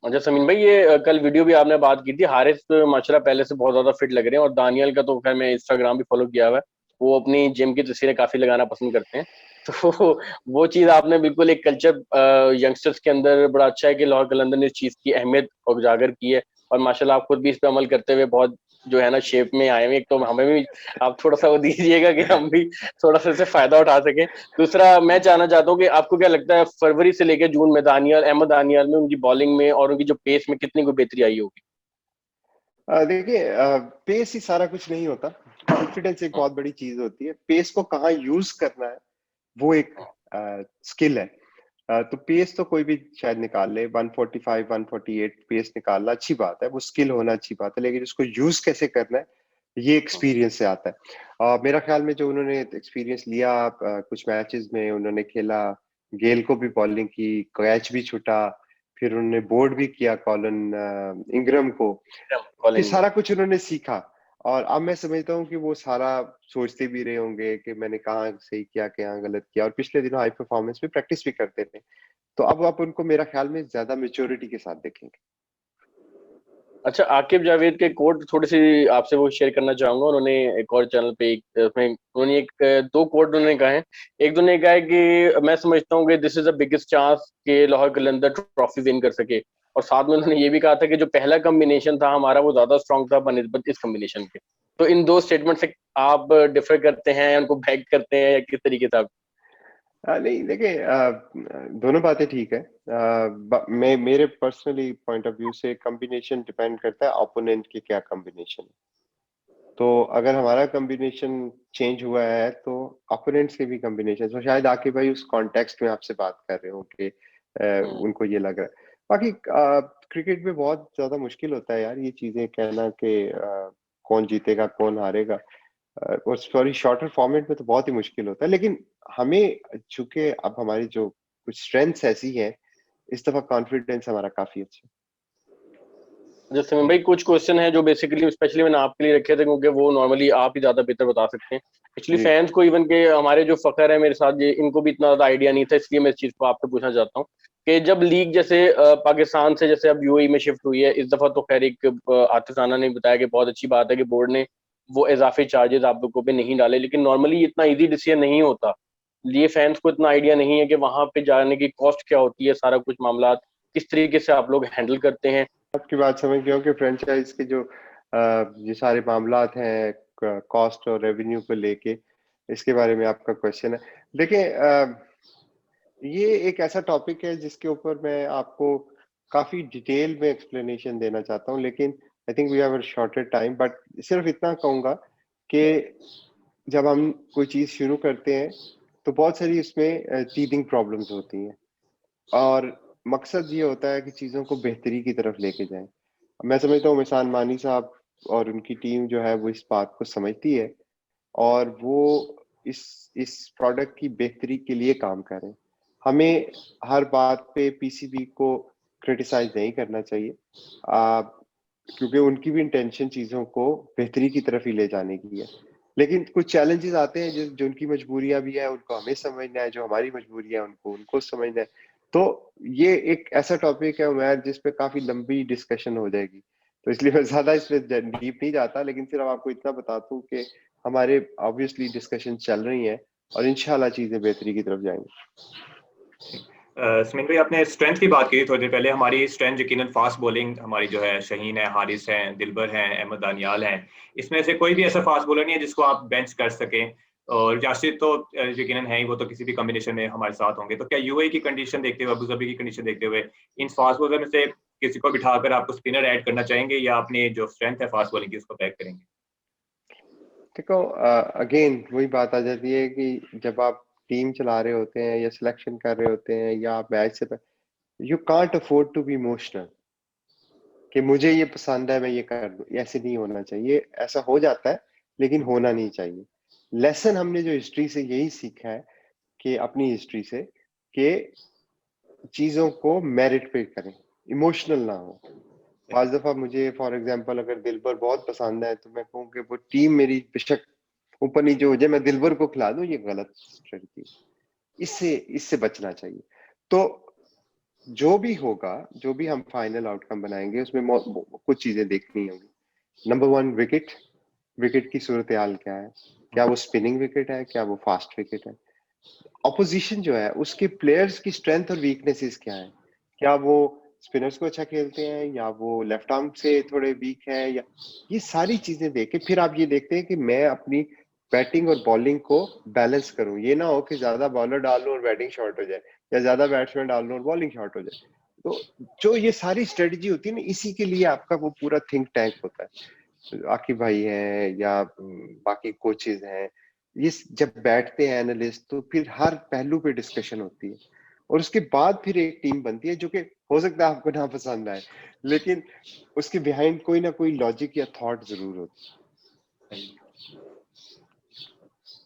अच्छा समीन भाई, ये कल वीडियो भी आपने बात की थी, हारिस माशाल्लाह पहले से बहुत ज्यादा फिट लग रहे हैं, और दानियल का तो खैर मैं इंस्टाग्राम भी फॉलो किया हुआ है, वो अपनी जिम की तस्वीरें काफी लगाना पसंद करते हैं। तो वो चीज आपने बिल्कुल एक कल्चर यंगस्टर्स के अंदर बड़ा अच्छा है कि लाहौर कलंदर ने इस चीज की अहमियत उजागर की है, और माशाल्लाह आप खुद भी इस पे अमल करते हुए बहुत जो है ना शेप में आए हुए, एक तो हमें भी आप थोड़ा सा वो दीजिएगा कि हम भी थोड़ा सा इससे फायदा उठा सकें। दूसरा मैं जानना चाहता हूँ कि आपको क्या लगता है फरवरी से लेकर जून में अहमद दानियाल में उनकी बॉलिंग में और उनकी जो पेस में कितनी कोई बेहतरी आई होगी? देखिए, पेस ही सारा कुछ नहीं होता। कॉन्फिडेंस एक बहुत बड़ी चीज होती है, पेस को कहाँ यूज करना है वो एक स्किल है। तो पेस तो कोई भी शायद निकाल ले, 145 148 पेस निकालना अच्छी बात है, वो स्किल होना अच्छी बात है, लेकिन उसको यूज कैसे करना है ये एक्सपीरियंस से आता है। मेरा ख्याल में जो उन्होंने एक्सपीरियंस लिया, कुछ मैचेस में उन्होंने खेला, गेल को भी बॉलिंग की, कैच भी छूटा, फिर उन्होंने बोर्ड भी किया कॉलन इंग्रम को, ये कॉलिंग में सारा कुछ उन्होंने सीखा। और अब मैं समझता हूँ कि वो सारा सोचते भी रहे होंगे कि मैंने कहाँ सही किया, कहाँ गलत किया, और पिछले दिनों हाई परफॉर्मेंस में प्रैक्टिस भी करते थे। तो अब आप उनको मेरा ख्याल में ज्यादा मेच्योरिटी के साथ देखेंगे। अच्छा, आकिब जावेद के कोट थोड़ी सी आपसे वो शेयर करना चाहूंगा। उन्होंने एक और चैनल पे उसमें उन्होंने दो कोट उन्होंने कहा है। एक तो उन्होंने कहा है कि मैं समझता हूँ कि this is the biggest chance कि लाहौर कलंदर ट्रॉफी विन कर सके, और साथ में उन्होंने ये भी कहा था कि जो पहला कॉम्बिनेशन था हमारा वो ज्यादा स्ट्रांग था बनिस्बत इस कॉम्बिनेशन के। तो इन दो स्टेटमेंट से आप डिफर करते हैं, उनको बैक करते हैं, या किस तरीके से आप? नहीं देखिए, दोनों बातें ठीक है। मैं मेरे पर्सनली पॉइंट ऑफ व्यू से कॉम्बिनेशन डिपेंड करता है ओपोनेंट की क्या कॉम्बिनेशन है। तो अगर हमारा कॉम्बिनेशन चेंज हुआ है तो ओपोनेंट्स के भी कॉम्बिनेशन, तो शायद आके भाई उस कॉन्टेक्स्ट में आपसे बात कर रहे हो कि उनको ये लग रहा है। बाकी क्रिकेट में बहुत ज्यादा मुश्किल होता है यार ये चीजें कहना कि कौन जीतेगा कौन हारेगा। और सॉरी, शॉर्टर फॉर्मेट में तो बहुत ही मुश्किल होता है, लेकिन हमें चूंकि अब हमारी जो कुछ स्ट्रेंथ्स ऐसी हैं, इस दफा कॉन्फिडेंस हमारा काफी अच्छा है। जैसे मैं भाई कुछ क्वेश्चन है जो बेसिकली स्पेशली मैंने आपके लिए रखे थे, क्योंकि वो नॉर्मली आप ही ज्यादा बेहतर बता सकते हैं। एक्चुअली जी फैंस को, इवन के हमारे जो फखर है मेरे साथ, ये इनको भी इतना ज्यादा आइडिया नहीं था, इसलिए मैं इस चीज को आपसे पूछना चाहता हूँ कि जब लीग जैसे पाकिस्तान से जैसे अब यूएई में शिफ्ट हुई है इस दफा, तो खैर एक आतिफ राना ने बताया कि बहुत अच्छी बात है कि बोर्ड ने वो इजाफी चार्जेस आप लोगों पे नहीं डाले, लेकिन नॉर्मली इतना इजी डिसीजन नहीं होता। ये फैंस को इतना आइडिया नहीं है कि वहां पे जाने की कॉस्ट क्या होती है, सारा कुछ मामला किस तरीके से आप लोग हैंडल करते हैं। आपकी बात समझ गया हूँ कि फ्रेंचाइज के जो ये सारे मामलात हैं कॉस्ट और रेवेन्यू को लेके, इसके बारे में आपका क्वेश्चन है। देखिए, ये एक ऐसा टॉपिक है जिसके ऊपर मैं आपको काफी डिटेल में एक्सप्लेनेशन देना चाहता हूँ, लेकिन I think we have a shorter time. But सिर्फ इतना कहूंगा कि जब हम कोई चीज शुरू करते हैं तो बहुत सारी उसमें टीथिंग प्रॉब्लम्स होती हैं, और मकसद ये होता है कि चीजों को बेहतरी की तरफ लेके जाएं। मैं समझता हूँ मिसान मानी साहब और उनकी टीम जो है वो इस बात को समझती है, और वो इस इस प्रोडक्ट की बेहतरी के लिए काम कर रहे हैं। हमें हर बात पे पीसीबी को क्रिटिसाइज नहीं करना चाहिए, क्योंकि उनकी भी इंटेंशन चीजों को बेहतरी की तरफ ही ले जाने की है। लेकिन कुछ चैलेंजेस आते हैं जो उनकी मजबूरियां भी है, उनको हमें समझना है, जो हमारी मजबूरियां है उनको उनको समझना है। तो ये एक ऐसा टॉपिक है उमैर जिस पे काफी लंबी डिस्कशन हो जाएगी, तो इसलिए मैं ज्यादा इसमें डीप नहीं जाता, लेकिन सिर्फ आपको इतना बताता हूँ कि हमारे ऑब्वियसली डिस्कशन चल रही हैं और इंशाल्लाह चीजें बेहतरी की तरफ जाएंगी। स्मिन भाई, आपने स्ट्रेंथ की बात की थोड़ी देर पहले। हमारी स्ट्रेंथ यकीनन फास्ट बॉलिंग हमारी जो है, शहीन है, हारिस हैं, दिलबर हैं, अहमद दानियाल हैं। इसमें से कोई भी ऐसा फास्ट बॉलर नहीं है जिसको आप बेंच कर सकें। और यासिर तो यकीनन है ही, वो तो किसी भी कॉम्बिनेशन में हमारे साथ होंगे। तो क्या यूएई की कंडीशन देखते हुए, अबू धाबी की कंडीशन देखते हुए, इन फास्ट बॉलर में से किसी को बिठाकर आपको स्पिनर ऐड करना चाहेंगे, या अपनी जो स्ट्रेंथ है फास्ट बॉलिंग की उसको बैक करेंगे? देखो, अगेन वही बात आ जाती है कि जब आप टीम चला रहे होते हैं या सिलेक्शन कर रहे होते हैं या आप मैच से, you can't afford to be emotional कि मुझे ये पसंद है मैं ये कर दूं। ऐसे नहीं होना चाहिए, ऐसा हो जाता है लेकिन होना नहीं चाहिए। लेसन हमने जो हिस्ट्री से यही सीखा है कि अपनी हिस्ट्री से, कि चीजों को मेरिट पे करें, इमोशनल ना हो। पांच दफा मुझे फॉर एग्जांपल अगर दिलबर बहुत पसंद है तो मैं कहूँ कि वो टीम मेरी बेशक ऊपर नीचे हो जाए, मैं दिलबर को खिला दूं, ये गलत स्ट्रेटजी। इससे इससे बचना चाहिए। तो जो भी होगा, जो भी हम फाइनल आउटकम बनाएंगे उसमें कुछ चीजें देखनी होंगी। Number one, wicket. विकेट की सूरत हाल क्या है, क्या वो स्पिनिंग विकेट है, क्या वो फास्ट विकेट है। ऑपोजिशन जो है उसके प्लेयर्स की स्ट्रेंथ और वीकनेसेस क्या है, क्या वो स्पिनर्स को अच्छा खेलते हैं या वो लेफ्ट आर्म से थोड़े वीक हैं, या ये सारी चीजें देख के फिर आप ये देखते हैं कि मैं अपनी बैटिंग और बॉलिंग को बैलेंस करूं। ये ना हो कि ज्यादा बॉलर डाल लूं और बैटिंग शॉर्ट हो जाए, या ज्यादा बैट्समैन डाल लूं और बॉलिंग शॉर्ट हो जाए। तो जो ये सारी स्ट्रेटजी होती है ना, इसी के लिए आपका वो पूरा थिंक टैंक होता है। आकिब भाई हैं या बाकी कोचेज हैं, ये जब बैठते हैं एनालिस्ट, तो फिर हर पहलू पे डिस्कशन होती है और उसके बाद फिर एक टीम बनती है, जो कि हो सकता है आपको ना पसंद आए, लेकिन उसके बिहाइंड कोई ना कोई लॉजिक या थॉट जरूर होती है।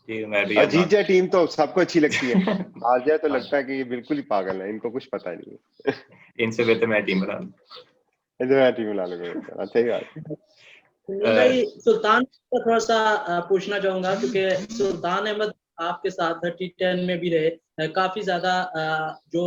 जी मैं भी और अपना जीत जाए टीम तो सबको अच्छी लगती है, हार जाए तो लगता है कि ये बिल्कुल ही पागल है, इनको कुछ पता नहीं है। इनसे बेहतर मैं टीम बना लूं। इधर टीम ला लोगे, सही बात। सुनील भाई, सुल्तान का थोड़ा सा पूछना चाहूंगा, क्योंकि सुल्तान अहमद आपके साथ T10 में भी रहे, काफी ज्यादा जो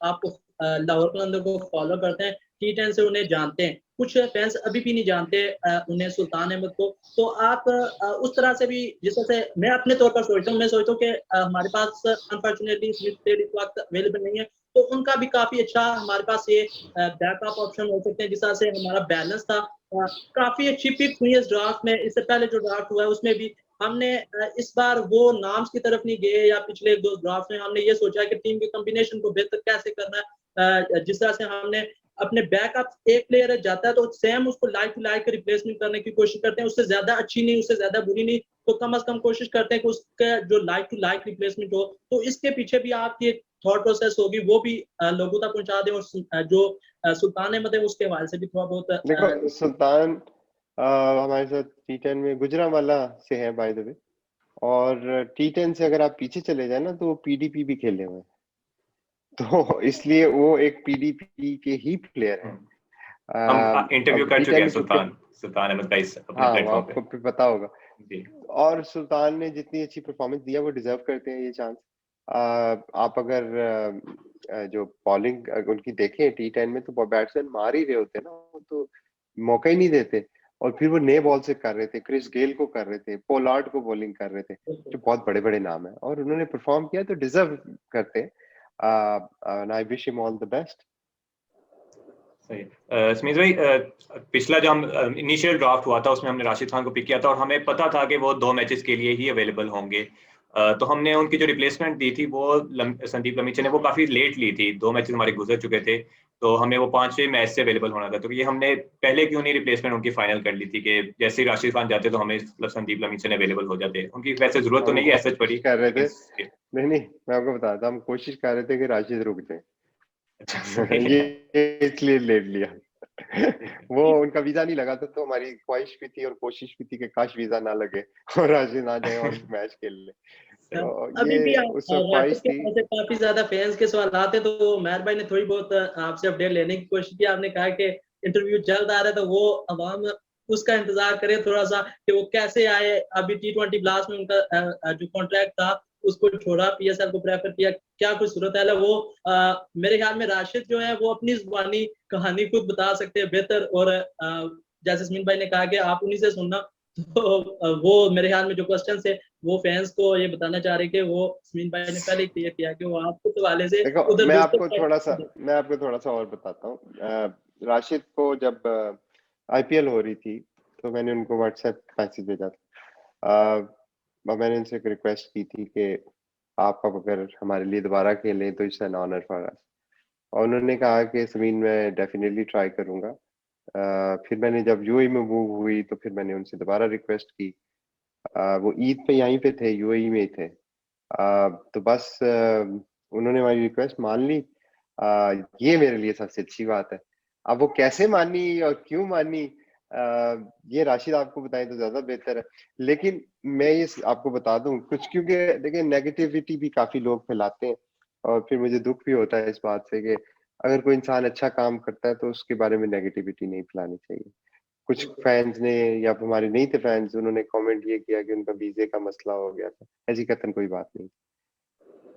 आपको लाहौर कलंदर को फॉलो करते हैं, T10 से उन्हें जानते हैं, कुछ फैंस अभी भी नहीं जानते उन्हें, सुल्तान अहमद को। तो आप उस तरह से भी, जिस तरह से मैं अपने तौर पर सोचता हूँ, मैं सोचता हूँ कि हमारे पास अनफॉर्चुनेटली स्मिथ प्लेयर इस वक्त अवेलेबल नहीं है, तो उनका भी काफी अच्छा हमारे पास ये बैकअप ऑप्शन हो सकते हैं, जिस तरह से हमारा बैलेंस था। काफी अच्छी पिक हुई है इस ड्राफ्ट में, इससे पहले जो ड्राफ्ट हुआ है उसमें भी हमने इस बार वो नाम्स की तरफ नहीं गए, या पिछले दो ड्राफ्ट में हमने ये सोचा कि टीम के कॉम्बिनेशन को बेहतर कैसे करना है। जिस तरह से हमने अपने बैकअप, एक प्लेयर जाता है तो सेम उसको लाइक टू लाइक रिप्लेसमेंट करने की कोशिश करते हैं, उससे ज्यादा अच्छी नहीं, उससे ज्यादा बुरी नहीं, तो कम से कम कोशिश करते हैं कि उसका जो लाइक टू लाइक रिप्लेसमेंट हो। तो इसके पीछे भी आपकी एक थॉट प्रोसेस होगी, वो भी लोगों तक पहुंचा दें, और जो सुल्तान अहमद है उसके हवाले से भी थोड़ा बहुत देखो सुल्तान हमारे साथ T10 में गुजरांवाला से है बाय द वे, और T10 से अगर आप पीछे चले जाए ना, तो वो PDP भी खेले हुए हैं, तो इसलिए वो एक PDP के ही प्लेयर है। हम इंटरव्यू अब कर चुके T10 हैं में क्योंकि सुल्तान अहमद का इस अपने हाँ, वो प्लेटफॉर्म पे। आपको भी पता होगा, जी और सुल्तान ने जितनी अच्छी परफॉर्मेंस दिया, वो डिजर्व करते हैं ये चांस। आप अगर जो बॉलिंग उनकी देखें T10 में, तो बैट्समैन मार ही रहे होते हैं ना, वो तो मौका ही नहीं देते, और फिर वो नए बॉल से कर रहे थे, क्रिस गेल को कर रहे थे, पोलार्ड को बॉलिंग कर रहे थे, जो बहुत बड़े बड़े नाम है, और उन्होंने परफॉर्म किया तो डिजर्व करते हैं। I wish him all the best. सही। स्मिथ भाई, पिछला जो हम इनिशियल ड्राफ्ट हुआ था उसमें हमने राशिद खान को पिक किया था, और हमें पता था कि वो 2 मैचेस के लिए ही अवेलेबल होंगे। तो हमने उनकी जो रिप्लेसमेंट दी थी वो संदीप लमीचा ने वो काफी लेट ली थी, 2 मैचेस हमारे गुजर चुके थे, तो हमें वो 5वें मैच से अवेलेबल होना था। तो ये हमने पहले क्यों नहीं रिप्लेसमेंट उनकी फाइनल कर ली थी कि जैसे ही राशिद खान जाते तो हमें मतलब संदीप लमीचा ने अवेलेबल हो जाते, उनकी वैसे जरूरत तो हम नहीं है ऐसे कोशिश पड़ी। कर रहे थे, लेकिन नहीं नहीं, मैं आपको बताता हूँ, हम कोशिश कर रहे थे कि राशिद रुक जाए। अच्छा सही ये है। इसलिए लेट लिया। वो उनका वीजा नहीं लगा था, तो हमारी ख्वाहिश भी थी और कोशिश भी थी कि काश वीजा ना लगे और राशिद ना जाए और मैच खेल ले, तो अभी भी ये उस वक्त राशिद ख्वाहिश के थी। पास से काफी ज्यादा फैंस के सवाल आते, तो मेहर भाई ने थोड़ी बहुत आपसे अपडेट लेने की कोशिश की। आपने कहा कि इंटरव्यू जल्द आ रहा है, तो वो अवाम उसका इंतजार करे थोड़ा सा कि वो कैसे आए। अभी T20 ब्लास्ट में उनका जो कॉन्ट्रैक्ट था उसको छोड़ा, PSL को प्रेफर किया, क्या कुछ सूरत है वो। मेरे ख्याल में राशिद जो है वो अपनी जुबानी कहानी खुद बता सकते हैं बेहतर, और जैसे स्मिन भाई ने कहा कि आप उन्हीं से सुनना, तो वो मेरे ख्याल में जो क्वेश्चन है वो फैंस को ये बताना चाह रहे हैं कि वो स्मिन भाई ने पहले क्लियर किया कि वो आपके हवाले से देखो, उधर मैं दूसरे आपको थोड़ा सा और बताता हूँ। राशिद को जब IPL हो रही थी, तो मैंने उनको व्हाट्सएप मैसेज भेजा था। मैंने उनसे एक रिक्वेस्ट की थी कि आप अब अगर हमारे लिए दोबारा खेलें तो it's an honour for us, और उन्होंने कहा कि समीन मैं डेफिनेटली ट्राई करूंगा। फिर मैंने जब UAE में मूव हुई, तो फिर मैंने उनसे दोबारा रिक्वेस्ट की। वो ईद पे यहीं पे थे, UAE में ही थे। तो बस उन्होंने हमारी रिक्वेस्ट मान ली। ये मेरे लिए सबसे अच्छी बात है। अब वो कैसे मानी और क्यों मानी, ये राशिद आपको बताएं तो ज्यादा बेहतर है, लेकिन मैं ये आपको बता दूं कुछ, क्योंकि देखिए नेगेटिविटी भी काफी लोग फैलाते हैं, और फिर मुझे दुख भी होता है इस बात से कि अगर कोई इंसान अच्छा काम करता है तो उसके बारे में नेगेटिविटी नहीं फैलानी चाहिए। कुछ फैंस ने, या हमारे नहीं थे फैंस, उन्होंने कमेंट ये किया कि उनका वीजे का मसला हो गया था। ऐसी कतन कोई बात नहीं।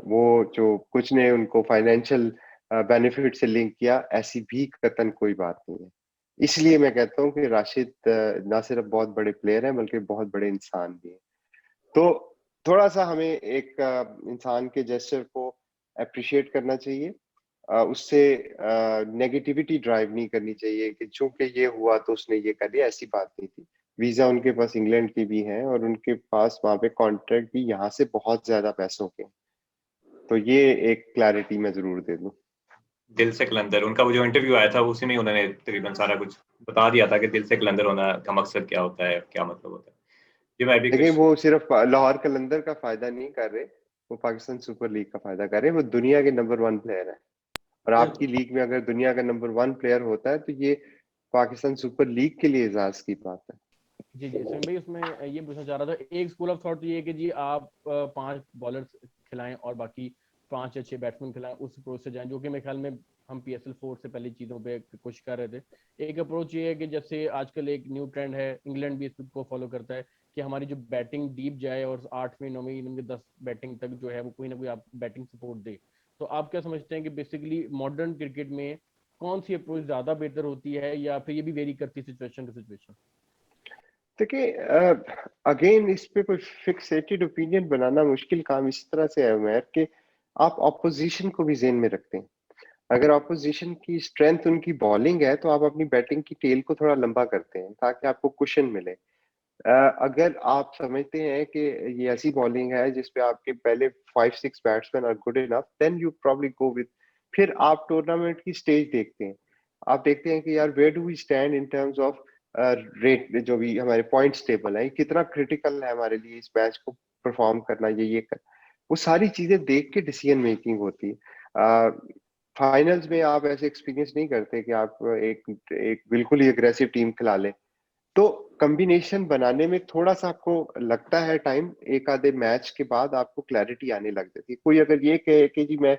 वो जो कुछ ने उनको फाइनेंशियल बेनिफिट से लिंक किया, ऐसी भी कतन कोई बात नहीं है। इसलिए मैं कहता हूँ कि राशिद ना सिर्फ बहुत बड़े प्लेयर हैं, बल्कि बहुत बड़े इंसान भी हैं। तो थोड़ा सा हमें एक इंसान के जेस्चर को अप्रिशिएट करना चाहिए। उससे नेगेटिविटी ड्राइव नहीं करनी चाहिए कि चूंकि ये हुआ तो उसने ये कर दिया, ऐसी बात नहीं थी। वीजा उनके पास इंग्लैंड की भी है और उनके पास वहां पे कॉन्ट्रैक्ट भी यहाँ से बहुत ज्यादा पैसों के हैं। तो ये एक क्लैरिटी मैं जरूर दे दूं। दिल से कलंदर, उनका वो जो इंटरव्यू आया था उसी में उन्होंने तकरीबन सारा कुछ बता दिया था कि दिल से कलंदर होना का मकसद क्या होता है, क्या मतलब होता है। जी मैं भी देखिए कुछ वो सिर्फ लाहौर कलंदर का फायदा नहीं कर रहे, वो पाकिस्तान सुपर लीग का फायदा कर रहे हैं। वो दुनिया के नंबर 1 प्लेयर है और आपकी लीग में अगर दुनिया का नंबर 1 प्लेयर होता है तो ये पाकिस्तान सुपर लीग के लिए एजाज की बात है। जी जी समीम भाई, उसमें ये पूछना चाह रहा था, एक स्कूल ऑफ थॉट तो ये है कि जी आप 5 बॉलर्स खिलाएं और बाकी 5 अच्छे बैट्समैन खिलाएं, उस अप्रोच से जाएं, जो कि मेरे ख्याल में हम PSL 4 से पहले चीज़ों पे कोशिश कर रहे थे। एक अप्रोच ये है कि जैसे आजकल एक न्यू ट्रेंड है, इंग्लैंड भी इसको फॉलो करता है कि हमारी जो बैटिंग डीप जाए और 8वीं 9वीं इनिंग के 10 बैटिंग तक जो है वो कोई ना कोई आप बैटिंग सपोर्ट दे। तो आप क्या समझते हैं कि बेसिकली मॉडर्न क्रिकेट में कौन सी अप्रोच ज़्यादा बेहतर होती है, या फिर ये भी वेरी करती है सिचुएशन टू सिचुएशन? देखिए अगेन इस पे कोई फिक्सेटेड ओपिनियन बनाना मुश्किल काम इस तरह से है उमैर कि आप ऑपोजिशन को भी जेन में रखते हैं। अगर ऑपोजिशन की स्ट्रेंथ उनकी बॉलिंग है तो आप अपनी बैटिंग की टेल को थोड़ा लंबा करते हैं ताकि आपको कुशन मिले। अगर आप समझते हैं कि ये ऐसी बॉलिंग है जिसपे आपके पहले 5-6 batsman are good enough, then you probably go with. फिर आप टूर्नामेंट की स्टेज देखते हैं, आप देखते हैं कि यार where do we stand in terms of rate, जो भी हमारे पॉइंट्स टेबल है कितना क्रिटिकल है हमारे लिए इस मैच को परफॉर्म करना, ये कर, वो सारी चीजें देख के डिसीजन मेकिंग होती है। फाइनल्स में आप ऐसे एक्सपीरियंस नहीं करते कि आप एक बिल्कुल ही अग्रेसिव टीम खिला लें। तो कॉम्बिनेशन बनाने में थोड़ा सा आपको लगता है टाइम, एक आधे मैच के बाद आपको क्लैरिटी आने लग जाती है। कोई अगर ये कहे कि जी मैं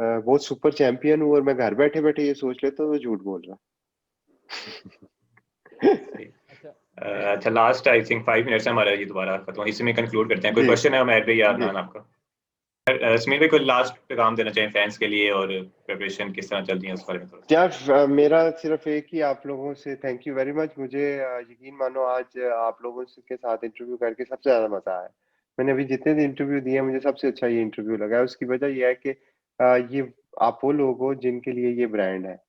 बहुत सुपर चैंपियन हूँ और मैं घर बैठे बैठे ये सोच लेता हूँ, तो झूठ बोल रहा। अच्छा लास्ट आई थिंक 5 मिनट्स है हमारा, ये दोबारा खत्म, इसी में कंक्लूड करते हैं। कोई क्वेश्चन है उमैर भाई या अदनान आपका? समीर भाई कोई लास्ट पैगाम देना चाहिए फैंस के लिए और प्रिपरेशन किस तरह चल रही है उस बारे में थोड़ा? यार मेरा सिर्फ एक ही आप लोगों से थैंक यू वेरी मच। मुझे यकीन मानो आज आप लोगों के साथ इंटरव्यू करके सबसे ज्यादा मजा आया। मैंने अभी जितने भी इंटरव्यू दिए मुझे सबसे अच्छा ये इंटरव्यू लगा है। उसकी वजह यह है कि ये आप वो लोग हो जिनके लिए ये ब्रांड है।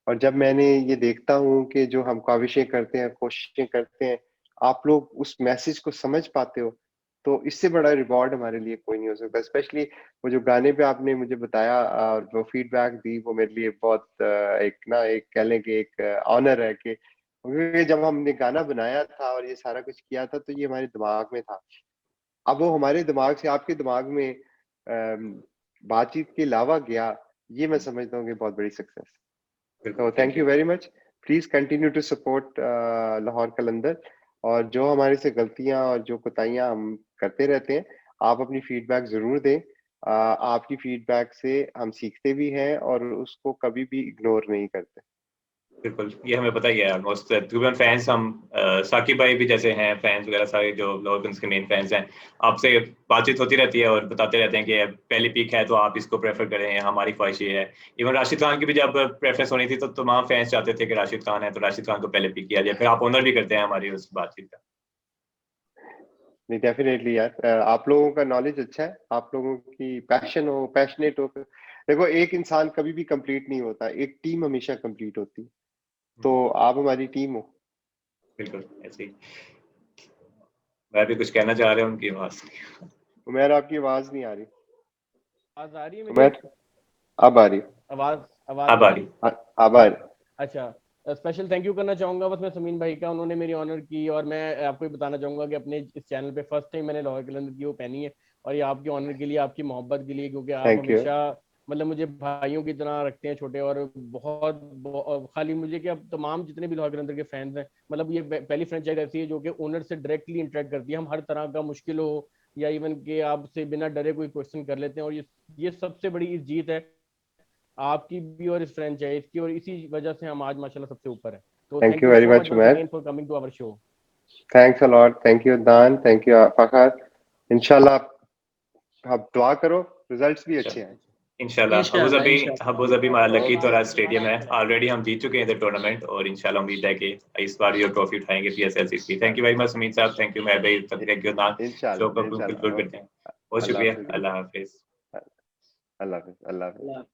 और जब मैंने ये देखता हूँ कि जो हम काविशें करते हैं, कोशिशें करते हैं, आप लोग उस मैसेज को समझ पाते हो, तो इससे बड़ा रिवॉर्ड हमारे लिए कोई नहीं हो सकता। स्पेशली वो जो गाने पे आपने मुझे बताया और वो फीडबैक दी, वो मेरे लिए बहुत एक कह लें कि एक ऑनर है कि क्योंकि जब हमने गाना बनाया था और ये सारा कुछ किया था तो ये हमारे दिमाग में था। अब वो हमारे दिमाग से आपके दिमाग में बातचीत के अलावा गया, ये मैं समझता हूँ कि बहुत बड़ी सक्सेस। तो thank you very much. Please continue to support Lahore Qalandar, और जो हमारे से गलतियां और जो कोताहियां हम करते रहते हैं, आप अपनी फीडबैक जरूर दें। आपकी फीडबैक से हम सीखते भी हैं और उसको कभी भी इग्नोर नहीं करते। बिल्कुल, ये हमें पता ही है ऑलमोस्ट तकरीबन फैंस हम साकिब भाई भी जैसे हैं, फैंस वगैरह सारे जो लाहौर के मेन फैंस हैं, आपसे बातचीत होती रहती है और बताते रहते हैं कि पहली पिक है तो आप इसको प्रेफर करें, हमारी ख्वाहिश ये है। इवन राशिद खान की भी जब प्रेफरेंस होनी थी तो तमाम फैंस चाहते थे कि राशिद खान है तो राशिद खान को पहले पिक किया जाए, फिर आप ऑनर भी करते हैं हमारी उस बातचीत का। नहीं डेफिनेटली यार, आप लोगों का नॉलेज अच्छा है, आप लोगों की पैशन हो, पैशनेट हो। देखो एक इंसान कभी भी कंप्लीट नहीं होता, एक टीम हमेशा कंप्लीट होती है। तो आप हमारी टीम हो। बिल्कुल ऐसे ही। मैं भी कुछ कहना चाह रहे हैं उनकी आवाज। उमैर आपकी आवाज नहीं आ रही। आवाज आ रही है मेरी? उमैर अब आ रही। आवाज आवाज अब आ आ रही रही। अब आ रही। अच्छा, स्पेशल थैंक यू करना चाहूंगा बस मैं समीन भाई का, उन्होंने मेरी ऑनर की, और मैं आपको ये बताना चाहूंगा कि अपने इस चैनल पे फर्स्ट टाइम मैंने लाहौर कलंदर की वो पहनी है, और ये आपकी ऑनर के लिए, आपकी मोहब्बत के लिए, क्योंकि आप थैंक यू। हमेशा मतलब मुझे भाइयों की तरह रखते हैं छोटे, और बहुत खाली मुझे कि अब तमाम जितने भी लाहौर कलंदर के फैंस हैं, मतलब ये पहली फ्रेंचाइज ऐसी है जो कि ओनर से डायरेक्टली इंटरेक्ट करती है। हम हर तरह का मुश्किल हो या इवन के आपसे बिना डरे कोई क्वेश्चन कर लेते हैं, और ये सबसे बड़ी इस जीत है आपकी भी और इस फ्रेंचाइज की, और इसी वजह से हम आज माशाल्लाह सबसे ऊपर है। तो thank thank you you very so much much once Umair. Again for coming to our show. Thanks a lot. Thank you Dan, thank you Fakhar. इंशाल्लाह आप दुआ करो, रिजल्ट्स भी अच्छे हैं। इंशाल्लाह इंशाल्लाह इंशाल्लाह। अबू धाबी हमारा लकी ओके। तो स्टेडियम है, ऑलरेडी हम जीत चुके हैं इधर टूर्नामेंट, और इंशाल्लाह उम्मीद है कि इस बार ये ट्रॉफी उठाएंगे PSL की। Thank you very much Sumeet साहब, थैंक यू मेहर भाई, थैंक यू नान। शो को इंशाल्लाह कंक्लूड इंशाल्लाह। करते हैं। बहुत अल्लाह शुक्रिया, हाफिज। अल्लाह हाफिज। अल्लाह हाफिज। अल्लाह हाफिज।